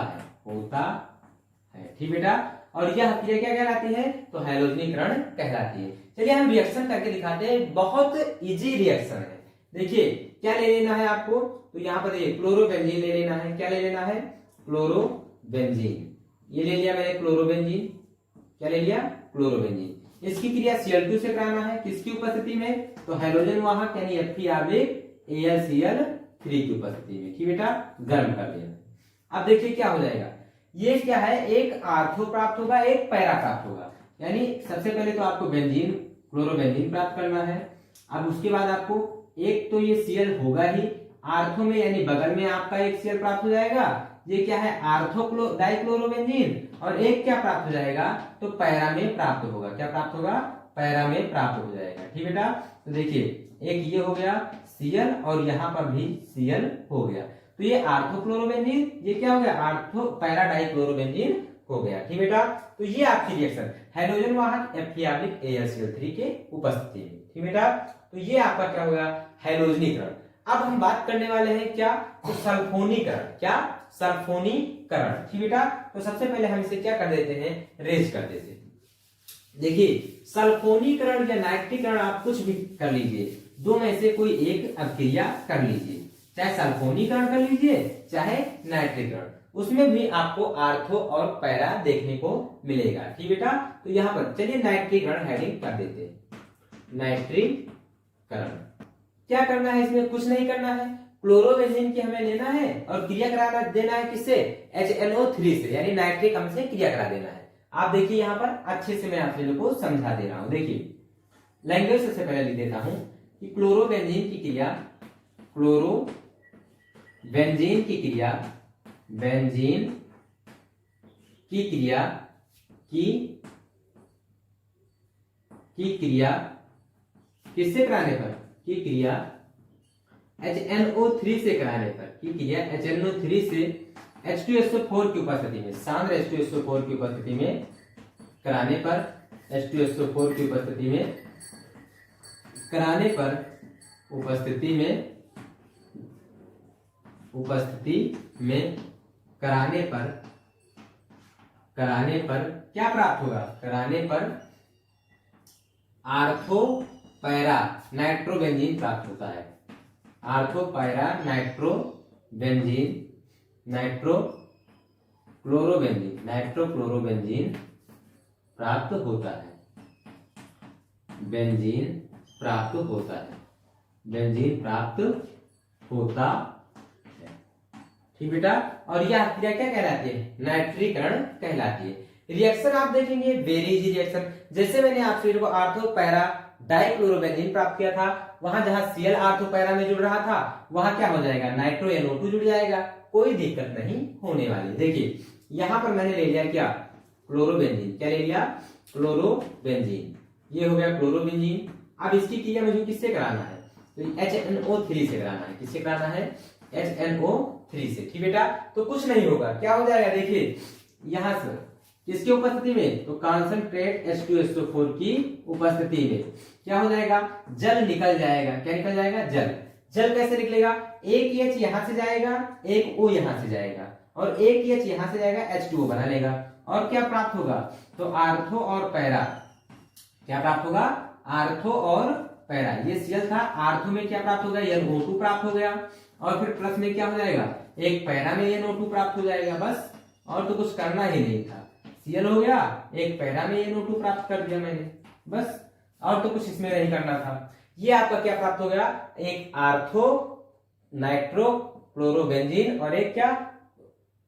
है। ठीक बेटा, और यह क्रिया क्या कहलाती है, तो हैलोजनीकरण कहलाती है। चलिए हम रिएक्शन करके दिखाते हैं, बहुत इजी रिएक्शन है। देखिए क्या ले लेना है आपको, तो यहाँ पर देखिए क्लोरोबेंजीन ले लेना है। क्या ले लेना है, क्लोरोबेंजीन। ये ले लिया मैंने क्लोरोबेंजीन। क्या ले लिया, क्लोरोबेंजीन। इसकी क्रिया Cl2 से कराना है, किसकी उपस्थिति में, तो हैलोजन वाहक यानी FeAlCl3 की उपस्थिति में। ठीक बेटा, गर्म कर लिया। अब देखिए क्या हो जाएगा, ये क्या है, एक आर्थो प्राप्त होगा, एक पैरा प्राप्त होगा। यानी सबसे पहले तो आपको बेंजीन, क्लोरोबेंजीन प्राप्त करना है। अब उसके बाद आपको एक तो ये Cl होगा ही, आर्थो में यानी बगल में आपका एक Cl प्राप्त हो जाएगा, ये क्या है आर्थो डाइक्लोरोबेंजीन, और एक क्या प्राप्त हो जाएगा, तो पैरा में प्राप्त होगा। क्या प्राप्त होगा, पैरा में प्राप्त हो जाएगा। ठीक बेटा, तो देखिए एक ये हो गया Cl और यहाँ पर भी Cl हो गया, तो ये आर्थोक्लोरोबेंजीन, ये क्या हो गया, आर्थो पैरा डाइक्लोरोबेंजीन हो गया। ठीक बेटा, तो ये आपकी रिएक्शन हैलोजन वाहक FeAlCl3 के उपस्थिति में। ठीक बेटा, तो ये आपका क्या होगा, हैलोजनीकरण। अब हम बात करने वाले हैं क्या, तो सल्फोनीकरण। क्या, सल्फोनीकरण। ठीक बेटा, तो सबसे पहले हम इसे क्या कर देते हैं, रेज कर देते हैं। देखिए सल्फोनीकरण या नाइट्रीकरण आप कुछ भी कर लीजिए, दो में से कोई एक अभिक्रिया कर लीजिए, चाहे सल्फोनीकरण कर लीजिए चाहे नाइट्रीकरण, उसमें भी आपको आर्थो और पैरा देखने को मिलेगा। ठीक बेटा, तो यहां पर चलिए नाइट्रीकरण हेडिंग कर देते हैं। नाइट्रीकरण क्या करना है, इसमें कुछ नहीं करना है, क्लोरोबेंजीन की हमें लेना है और क्रिया करा देना है किससे, HNO3 से, यानी नाइट्रिक अम्ल से क्रिया करा देना है। आप देखिए यहां पर अच्छे से मैं आप लोगों को समझा दे रहा हूं। देखिए लैंग्वेज सबसे पहले लिख देता हूं कि क्लोरोबेंजीन की क्रिया, क्लोरोबेंजीन की क्रिया, बेंजीन की क्रिया की क्रिया किससे कराने पर, की क्रिया HNO3 से कराने पर, की क्रिया HNO3 से H2SO4 की उपस्थिति में, सांद्र H2SO4 की उपस्थिति में कराने पर, H2SO4 की उपस्थिति में कराने पर, उपस्थिति में कराने पर क्या प्राप्त होगा, कराने पर आर्थो पैरा नाइट्रोबेंजीन प्राप्त होता है, आर्थो पैरा नाइट्रोक्लोरोबेंजीन प्राप्त होता है, बेंजीन प्राप्त होता है। बेंजीन प्राप्त होता है। ठीक बेटा, और यह क्रिया क्या कहलाती है? नाइट्रीकरण कहलाती है। रिएक्शन आप देखेंगे वेरी इजी रिएक्शन। जैसे मैंने आपसे को आर्थो पैरा डाइक्लोरोबेंजीन प्राप्त किया था, वहां जहां Cl आर्थो पैरा में जुड़ रहा था वहां क्या हो जाएगा? नाइट्रो NO2 जुड़ जाएगा, कोई दिक्कत नहीं होने वाली। देखिए यहां पर मैंने ले लिया क्या? क्लोरोबेंजीन। क्या ले लिया? क्लोरोबेंजीन। ये हो गया क्लोरोबेंजीन। अब इसकी क्रिया मुझे किससे कराना है? तो HNO3 से कराना है। किससे कराना है? HNO3 से। ठीक बेटा, तो कुछ नहीं होगा, क्या हो जाएगा? देखिए यहां से किसकी उपस्थिति में? तो कॉन्सेंट्रेट H2SO4 की उपस्थिति में क्या हो जाएगा? जल निकल जाएगा। क्या निकल जाएगा? जल। जल कैसे निकलेगा? एक H यहां से जाएगा, एक O यहां से जाएगा, और एक H यहां से जाएगा, H2O बना लेगा, और क्या प्राप्त होगा? तो आर्थो और पैरा। क्या प्राप्त होगा? आर्थो और पैरा। ये Cl था, आर्थो में क्या प्राप्त होगा? NO2 प्राप्त हो गया, और फिर प्लस में क्या हो जाएगा? एक पैरा में NO2 प्राप्त हो जाएगा, बस। और तो कुछ करना ही नहीं था। Cl हो गया, एक पैरा में NO2 प्राप्त कर दिया मैंने, बस। और तो कुछ इसमें नहीं करना था। ये आपका क्या प्राप्त हो गया? एक आर्थो नाइट्रो क्लोरोबेंजीन और एक क्या?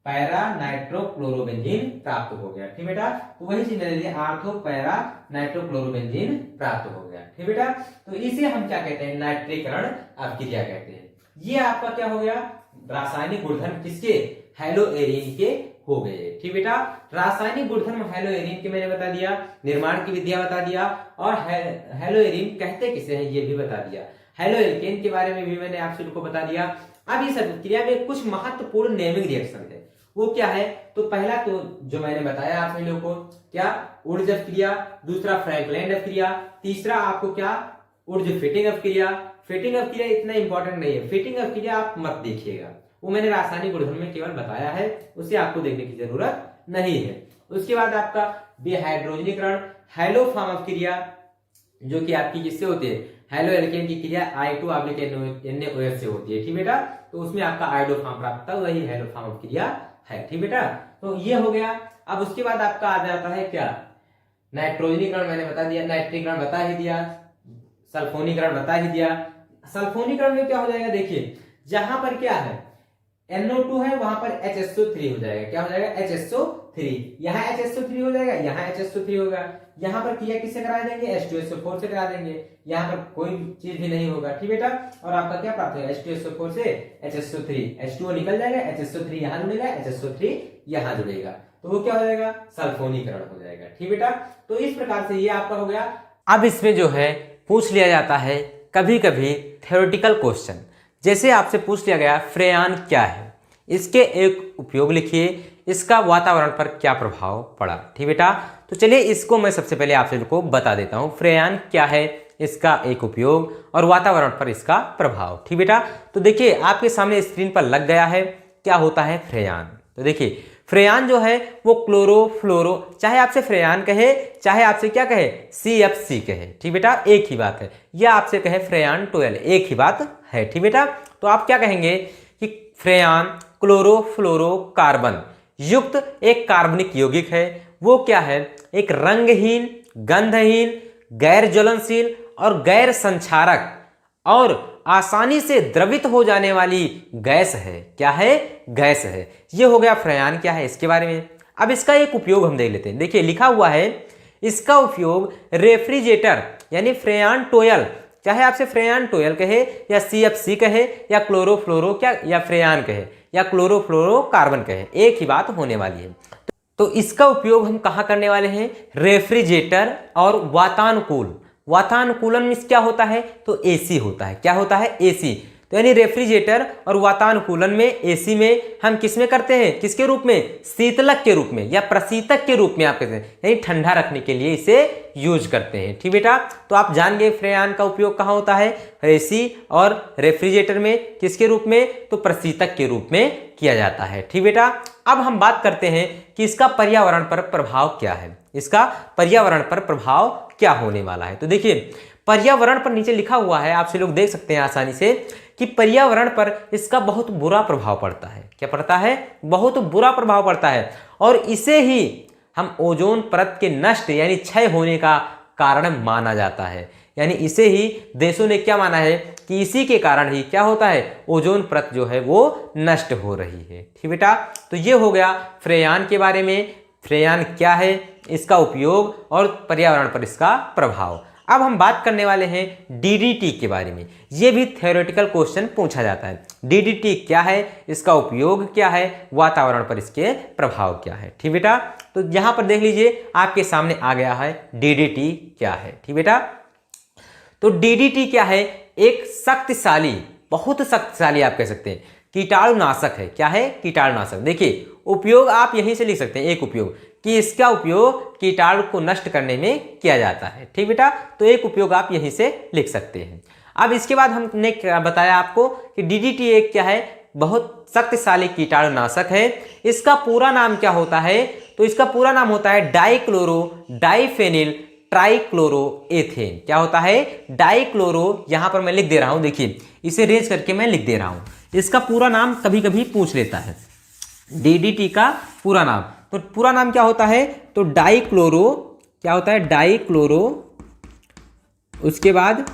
पैरा नाइट्रो क्लोरोबेंजीन प्राप्त हो गया। ठीक बेटा, तो वही चीज मैंने लिया, आर्थो पैरा नाइट्रो क्लोरोबेंजीन प्राप्त हो गया। ठीक बेटा, तो इसे हम क्या कहते हैं? नाइट्रीकरण अभिक्रिया कहते हैं। ये आपका क्या हो गया? रासायनिक गुणधर्म किसके? हेलोएरिन के हो गए। ठीक बेटा, रासायनिक गुणधर्म हेलोएरिन के मैंने बता दिया, निर्माण की विधियां बता दिया, और हेलोएरिन कहते किसे हैं ये भी बता दिया। हेलोएल्केन के बारे में भी मैंने आप सबको बता दिया। अब इस अभिक्रिया में कुछ महत्वपूर्ण नेमिंग रिएक्शन है, वो क्या है? तो पहला तो जो मैंने बताया आप लोगों को, क्या? ऊर्ज अभिक्रिया, दूसरा फ्रैंकलैंड अभिक्रिया, तीसरा आपको क्या? ऊर्ज फिटिंग अभिक्रिया। फिटिंग अभिक्रिया इतना इंपॉर्टेंट नहीं है, फिटिंग अभिक्रिया आप मत देखिएगा, वो मैंने रासायनिक गुणधर्म में केवल बताया है, उसे आपको देखने की जरूरत नहीं है। उसके बाद आपका डिहाइड्रोजनीकरण, हैलोफॉर्म अभिक्रिया, जो कि आपकी किससे होती है? हेलोएल्केन की क्रिया I2 NaOH से होती है। ठीक बेटा, तो उसमें आपका आयोडोफॉर्म प्राप्त होता है, वही हेलोफॉर्म अभिक्रिया है। ठीक बेटा, तो ये हो गया। अब उसके बाद आपका आ जाता है क्या? नाइट्रोजनीकरण मैंने बता दिया, नाइट्रीकरण बता ही दिया, सल्फोनीकरण बता ही दिया। सल्फोनीकरण में क्या हो जाएगा? देखिए जहां पर क्या है? NO2 है, वहां पर HSO3 हो जाएगा। क्या हो जाएगा? HSO3। यहाँ HSO3 हो जाएगा, यहाँ HSO3 होगा। यहाँ पर क्रिया किससे करा देंगे? H2SO4 से करा देंगे। यहाँ पर कोई चीज भी नहीं होगा। ठीक बेटा, और आपका क्या प्राप्त होगा? H2SO4 से HSO3, H2O निकल जाएगा, HSO3 यहाँ जुड़ेगा, HSO3 यहाँ जुड़ेगा, तो वो क्या हो जाएगा? सल्फोनीकरण हो जाएगा। ठीक बेटा, तो इस प्रकार से ये आपका हो गया। अब इसमें जो है पूछ लिया जाता है कभी कभी थ्योरेटिकल क्वेश्चन, जैसे आपसे पूछ लिया गया फ्रेयान क्या है, इसके एक उपयोग लिखिए, इसका वातावरण पर क्या प्रभाव पड़ा। ठीक बेटा, तो चलिए इसको मैं सबसे पहले आप सबको बता देता हूँ, फ्रेयान क्या है, इसका एक उपयोग और वातावरण पर इसका प्रभाव। ठीक बेटा, तो देखिए आपके सामने स्क्रीन पर लग गया है क्या होता है फ्रेयान। तो देखिए फ्रेयान जो है वो क्लोरोफ्लोरो, चाहे आपसे फ्रेयान कहे चाहे आपसे क्या कहे CFC कहे, ठीक बेटा एक ही बात है, या आपसे कहे फ्रेयान 12 एक ही बात है। ठीक बेटा, तो आप क्या कहेंगे कि फ्रेयान क्लोरोफ्लोरोकार्बन युक्त एक कार्बनिक यौगिक है। वो क्या है? एक रंगहीन, गंधहीन, गैर ज्वलनशील और गैर संक्षारक और आसानी से द्रवित हो जाने वाली गैस है। क्या है? गैस है। ये हो गया फ्रेयान क्या है इसके बारे में। अब इसका एक उपयोग हम देख लेते हैं। देखिए लिखा हुआ है इसका उपयोग रेफ्रिजरेटर यानी फ्रेयान 12, चाहे आपसे फ्रेयान 12 कहे या CFC कहे या क्लोरोफ्लोरो क्या या फ्रेयान कहे या क्लोरोफ्लोरोकार्बन कहे, एक ही बात होने वाली है। तो इसका उपयोग हम कहाँ करने वाले हैं? रेफ्रिजरेटर और वातानुकूल। वातानुकूलन में क्या होता है? तो AC होता है। क्या होता है? AC। तो यानी रेफ्रिजरेटर और वातानुकूलन में AC में हम किस में करते हैं? किसके रूप में? शीतलक के रूप में या प्रशीतक के रूप में आप कहते हैं, यानी ठंडा रखने के लिए इसे यूज करते हैं। ठीक बेटा, तो आप जान गए फ्रेयान का उपयोग कहाँ होता है? AC और रेफ्रिजरेटर में किसके रूप में? तो प्रशीतक के रूप में किया जाता है। ठीक बेटा, अब हम बात करते हैं कि इसका पर्यावरण पर प्रभाव क्या है, इसका पर्यावरण पर प्रभाव क्या होने वाला है। तो देखिए पर्यावरण पर नीचे लिखा हुआ है, आपसे लोग देख सकते हैं आसानी से कि पर्यावरण पर इसका बहुत बुरा प्रभाव पड़ता है। क्या पड़ता है? बहुत बुरा प्रभाव पड़ता है, और इसे ही हम ओजोन परत के नष्ट यानी क्षय होने का कारण माना जाता है। यानी इसे ही देशों ने क्या माना है कि इसी के कारण ही क्या होता है, ओजोन परत जो है वो नष्ट हो रही है। ठीक बेटा, तो ये हो गया फ्रेयान के बारे में। फ्रेयान क्या है, इसका उपयोग और पर्यावरण पर इसका प्रभाव। अब हम बात करने वाले हैं डीडीटी के बारे में। ये भी थ्योरेटिकल क्वेश्चन पूछा जाता है। डीडीटी क्या है, इसका उपयोग क्या है, वातावरण पर इसके प्रभाव क्या है। ठीक बेटा, तो यहाँ पर देख लीजिए आपके सामने आ गया है डीडीटी क्या है। ठीक बेटा, तो डीडीटी क्या है, एक शक्तिशाली, बहुत शक्तिशाली आप कह सकते हैं कीटाणुनाशक है। क्या है, कीटाणुनाशक। देखिए उपयोग आप यहीं से लिख सकते हैं, एक उपयोग कि इसका उपयोग कीटाणु को नष्ट करने में किया जाता है। ठीक बेटा, तो एक उपयोग आप यहीं से लिख सकते हैं। अब इसके बाद हमने क्या बताया आपको कि डीडीटी एक क्या है, बहुत शक्तिशाली कीटाणुनाशक है। इसका पूरा नाम क्या होता है, तो इसका पूरा नाम होता है डाइक्लोरो डाइफेनिल ट्राइक्लोरोएथेन। क्या होता है, डाइक्लोरो, यहां पर मैं लिख दे रहा हूं, देखिए इसे रेंज करके मैं लिख दे रहा हूं। इसका पूरा नाम कभी कभी पूछ लेता है, डीडीटी का पूरा नाम। तो पूरा नाम क्या होता है, तो डाइक्लोरो, क्या होता है, डाइक्लोरो, उसके बाद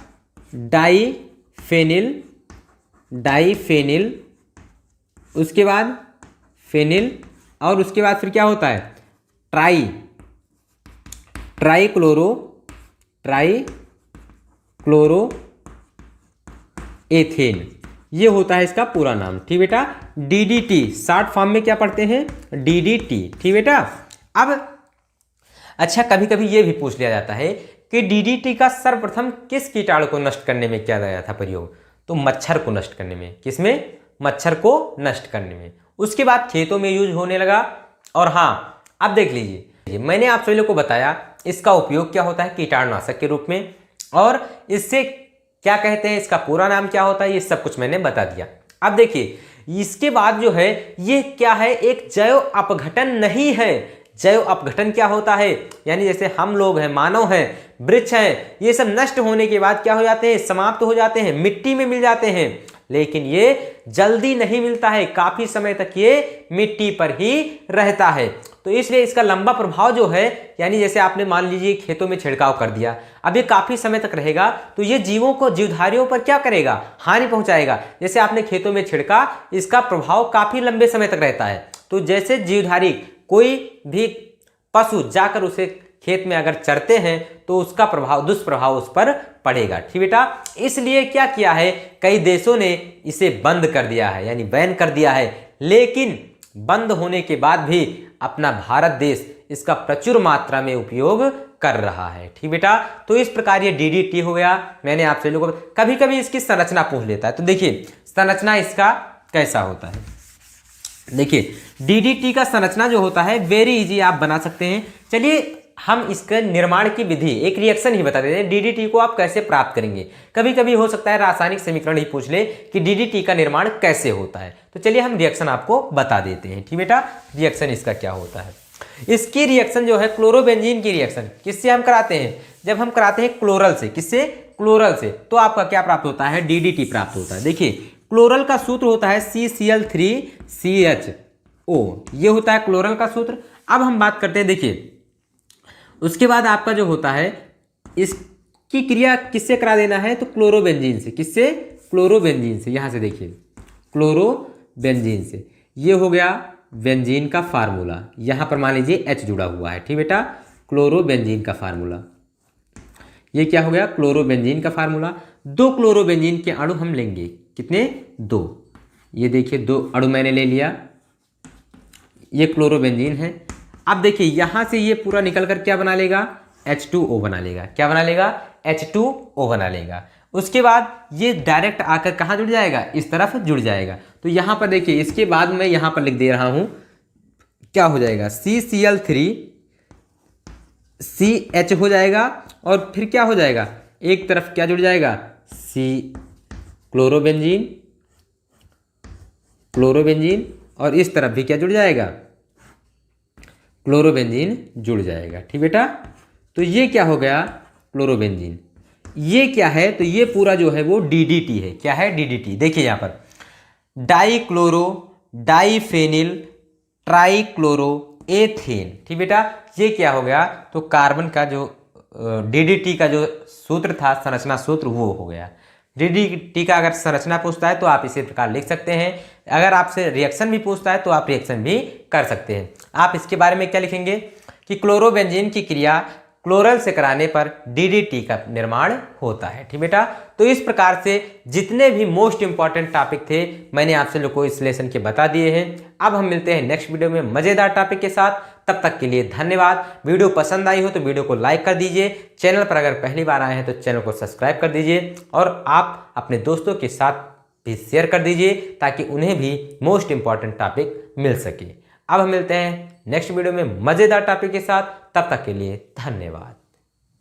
डाइफेनिल, डाइफेनिल, उसके बाद फेनिल, और उसके बाद फिर क्या होता है, ट्राइक्लोरो एथेन, ये होता है इसका पूरा नाम। ठीक बेटा, डीडीटी शॉर्ट फॉर्म में क्या पढ़ते हैं, डीडीटी। ठीक बेटा, अब अच्छा कभी कभी ये भी पूछ लिया जाता है कि डीडीटी का सर्वप्रथम किस कीटाणु को नष्ट करने में किया गया था प्रयोग, तो मच्छर को नष्ट करने में। किसमें, मच्छर को नष्ट करने में। उसके बाद खेतों में यूज होने लगा। और हाँ, अब देख लीजिए मैंने आप सभी लोग को बताया इसका उपयोग क्या होता है कीटाणुनाशक के रूप में, और इससे क्या कहते हैं, इसका पूरा नाम क्या होता है, ये सब कुछ मैंने बता दिया। अब देखिए इसके बाद जो है ये क्या है, एक जैव अपघटन नहीं है। जैव अपघटन क्या होता है, यानी जैसे हम लोग हैं, मानव हैं, वृक्ष हैं, ये सब नष्ट होने के बाद क्या हो जाते हैं, समाप्त हो जाते हैं, मिट्टी में मिल जाते हैं। लेकिन ये जल्दी नहीं मिलता है, काफी समय तक ये मिट्टी पर ही रहता है। तो इसलिए इसका लंबा प्रभाव जो है, यानी जैसे आपने मान लीजिए खेतों में छिड़काव कर दिया, अब ये काफी समय तक रहेगा, तो ये जीवों को, जीवधारियों पर क्या करेगा, हानि पहुंचाएगा। जैसे आपने खेतों में छिड़का, इसका प्रभाव काफी लंबे समय तक रहता है। तो जैसे जीवधारी कोई भी पशु जाकर उसे खेत में अगर चरते हैं तो उसका प्रभाव, दुष्प्रभाव उस पर पड़ेगा। ठीक बेटा, इसलिए क्या किया है, कई देशों ने इसे बंद कर दिया है, यानी बैन कर दिया है। लेकिन बंद होने के बाद भी अपना भारत देश इसका प्रचुर मात्रा में उपयोग कर रहा है। ठीक बेटा, तो इस प्रकार ये डीडीटी हो गया। मैंने आपसे लोगों को कभी कभी इसकी संरचना पूछ लेता है, तो देखिए संरचना इसका कैसा होता है। देखिए डीडीटी का संरचना जो होता है वेरी इजी आप बना सकते हैं। चलिए हम इसके निर्माण की विधि, एक रिएक्शन ही बता देते हैं, डीडीटी को आप कैसे प्राप्त करेंगे। कभी कभी हो सकता है रासायनिक समीकरण ही पूछ ले कि डीडीटी का निर्माण कैसे होता है, तो चलिए हम रिएक्शन आपको बता देते हैं। ठीक बेटा, रिएक्शन इसका क्या होता है। इसकी रिएक्शन जो है क्लोरोबेंजीन की रिएक्शन किससे हम कराते हैं, जब हम कराते हैं क्लोरल से। किससे, क्लोरल से। तो आपका क्या प्राप्त होता है, डीडीटी प्राप्त होता है। देखिए क्लोरल का सूत्र होता है CCl3CHO, ये होता है क्लोरल का सूत्र। अब हम बात करते हैं, देखिए उसके बाद आपका जो होता है, इसकी क्रिया किससे करा देना है, तो क्लोरोबेंजीन से। किससे, क्लोरोबेंजीन से। यहां से देखिए क्लोरोबेंजीन से, ये हो गया बेंजीन का फार्मूला। यहां पर मान लीजिए H जुड़ा हुआ है। ठीक बेटा, क्लोरोबेंजीन का फार्मूला, ये क्या हो गया, क्लोरोबेंजीन का फार्मूला। 2 क्लोरोबेंजीन के अणु हम लेंगे, कितने, 2। ये देखिए 2 अणु मैंने ले लिया, ये क्लोरोबेंजीन है। अब देखिए यहां से ये पूरा निकल कर क्या बना लेगा, H2O बना लेगा। क्या बना लेगा, H2O बना लेगा। उसके बाद ये डायरेक्ट आकर कहाँ जुड़ जाएगा, इस तरफ जुड़ जाएगा। तो यहां पर देखिए, इसके बाद मैं यहां पर लिख दे रहा हूं, क्या हो जाएगा, CCl3CH हो जाएगा, और फिर क्या हो जाएगा, एक तरफ क्या जुड़ जाएगा, क्लोरोबेंजीन, और इस तरफ भी क्या जुड़ जाएगा, क्लोरोबेंजीन जुड़ जाएगा। ठीक बेटा, तो ये क्या हो गया, क्लोरोबेंजीन। ये क्या है, तो ये पूरा जो है वो डीडीटी है। क्या है, डीडीटी। देखिए यहां पर डाइक्लोरो डाइफेनिल ट्राइक्लोरोएथेन। ठीक बेटा, ये क्या हो गया, तो कार्बन का जो DDT का जो सूत्र था, संरचना सूत्र, वो हो गया। DDT का अगर संरचना पूछता है तो आप इसी प्रकार लिख सकते हैं। अगर आपसे रिएक्शन भी पूछता है तो आप रिएक्शन भी कर सकते हैं। आप इसके बारे में क्या लिखेंगे कि क्लोरोबेंजीन की क्रिया क्लोरल से कराने पर DDT का निर्माण होता है। ठीक बेटा, तो इस प्रकार से जितने भी मोस्ट इंपॉर्टेंट टॉपिक थे मैंने आपसे लोग को इस लेसन के बता दिए हैं। अब हम मिलते हैं नेक्स्ट वीडियो में मजेदार टॉपिक के साथ। तब तक के लिए धन्यवाद। वीडियो पसंद आई हो तो वीडियो को लाइक कर दीजिए। चैनल पर अगर पहली बार आए हैं तो चैनल को सब्सक्राइब कर दीजिए और आप अपने दोस्तों के साथ भी शेयर कर दीजिए ताकि उन्हें भी मोस्ट इंपॉर्टेंट टॉपिक मिल सके। अब हम मिलते हैं नेक्स्ट वीडियो में मजेदार टॉपिक के साथ। तब तक के लिए धन्यवाद।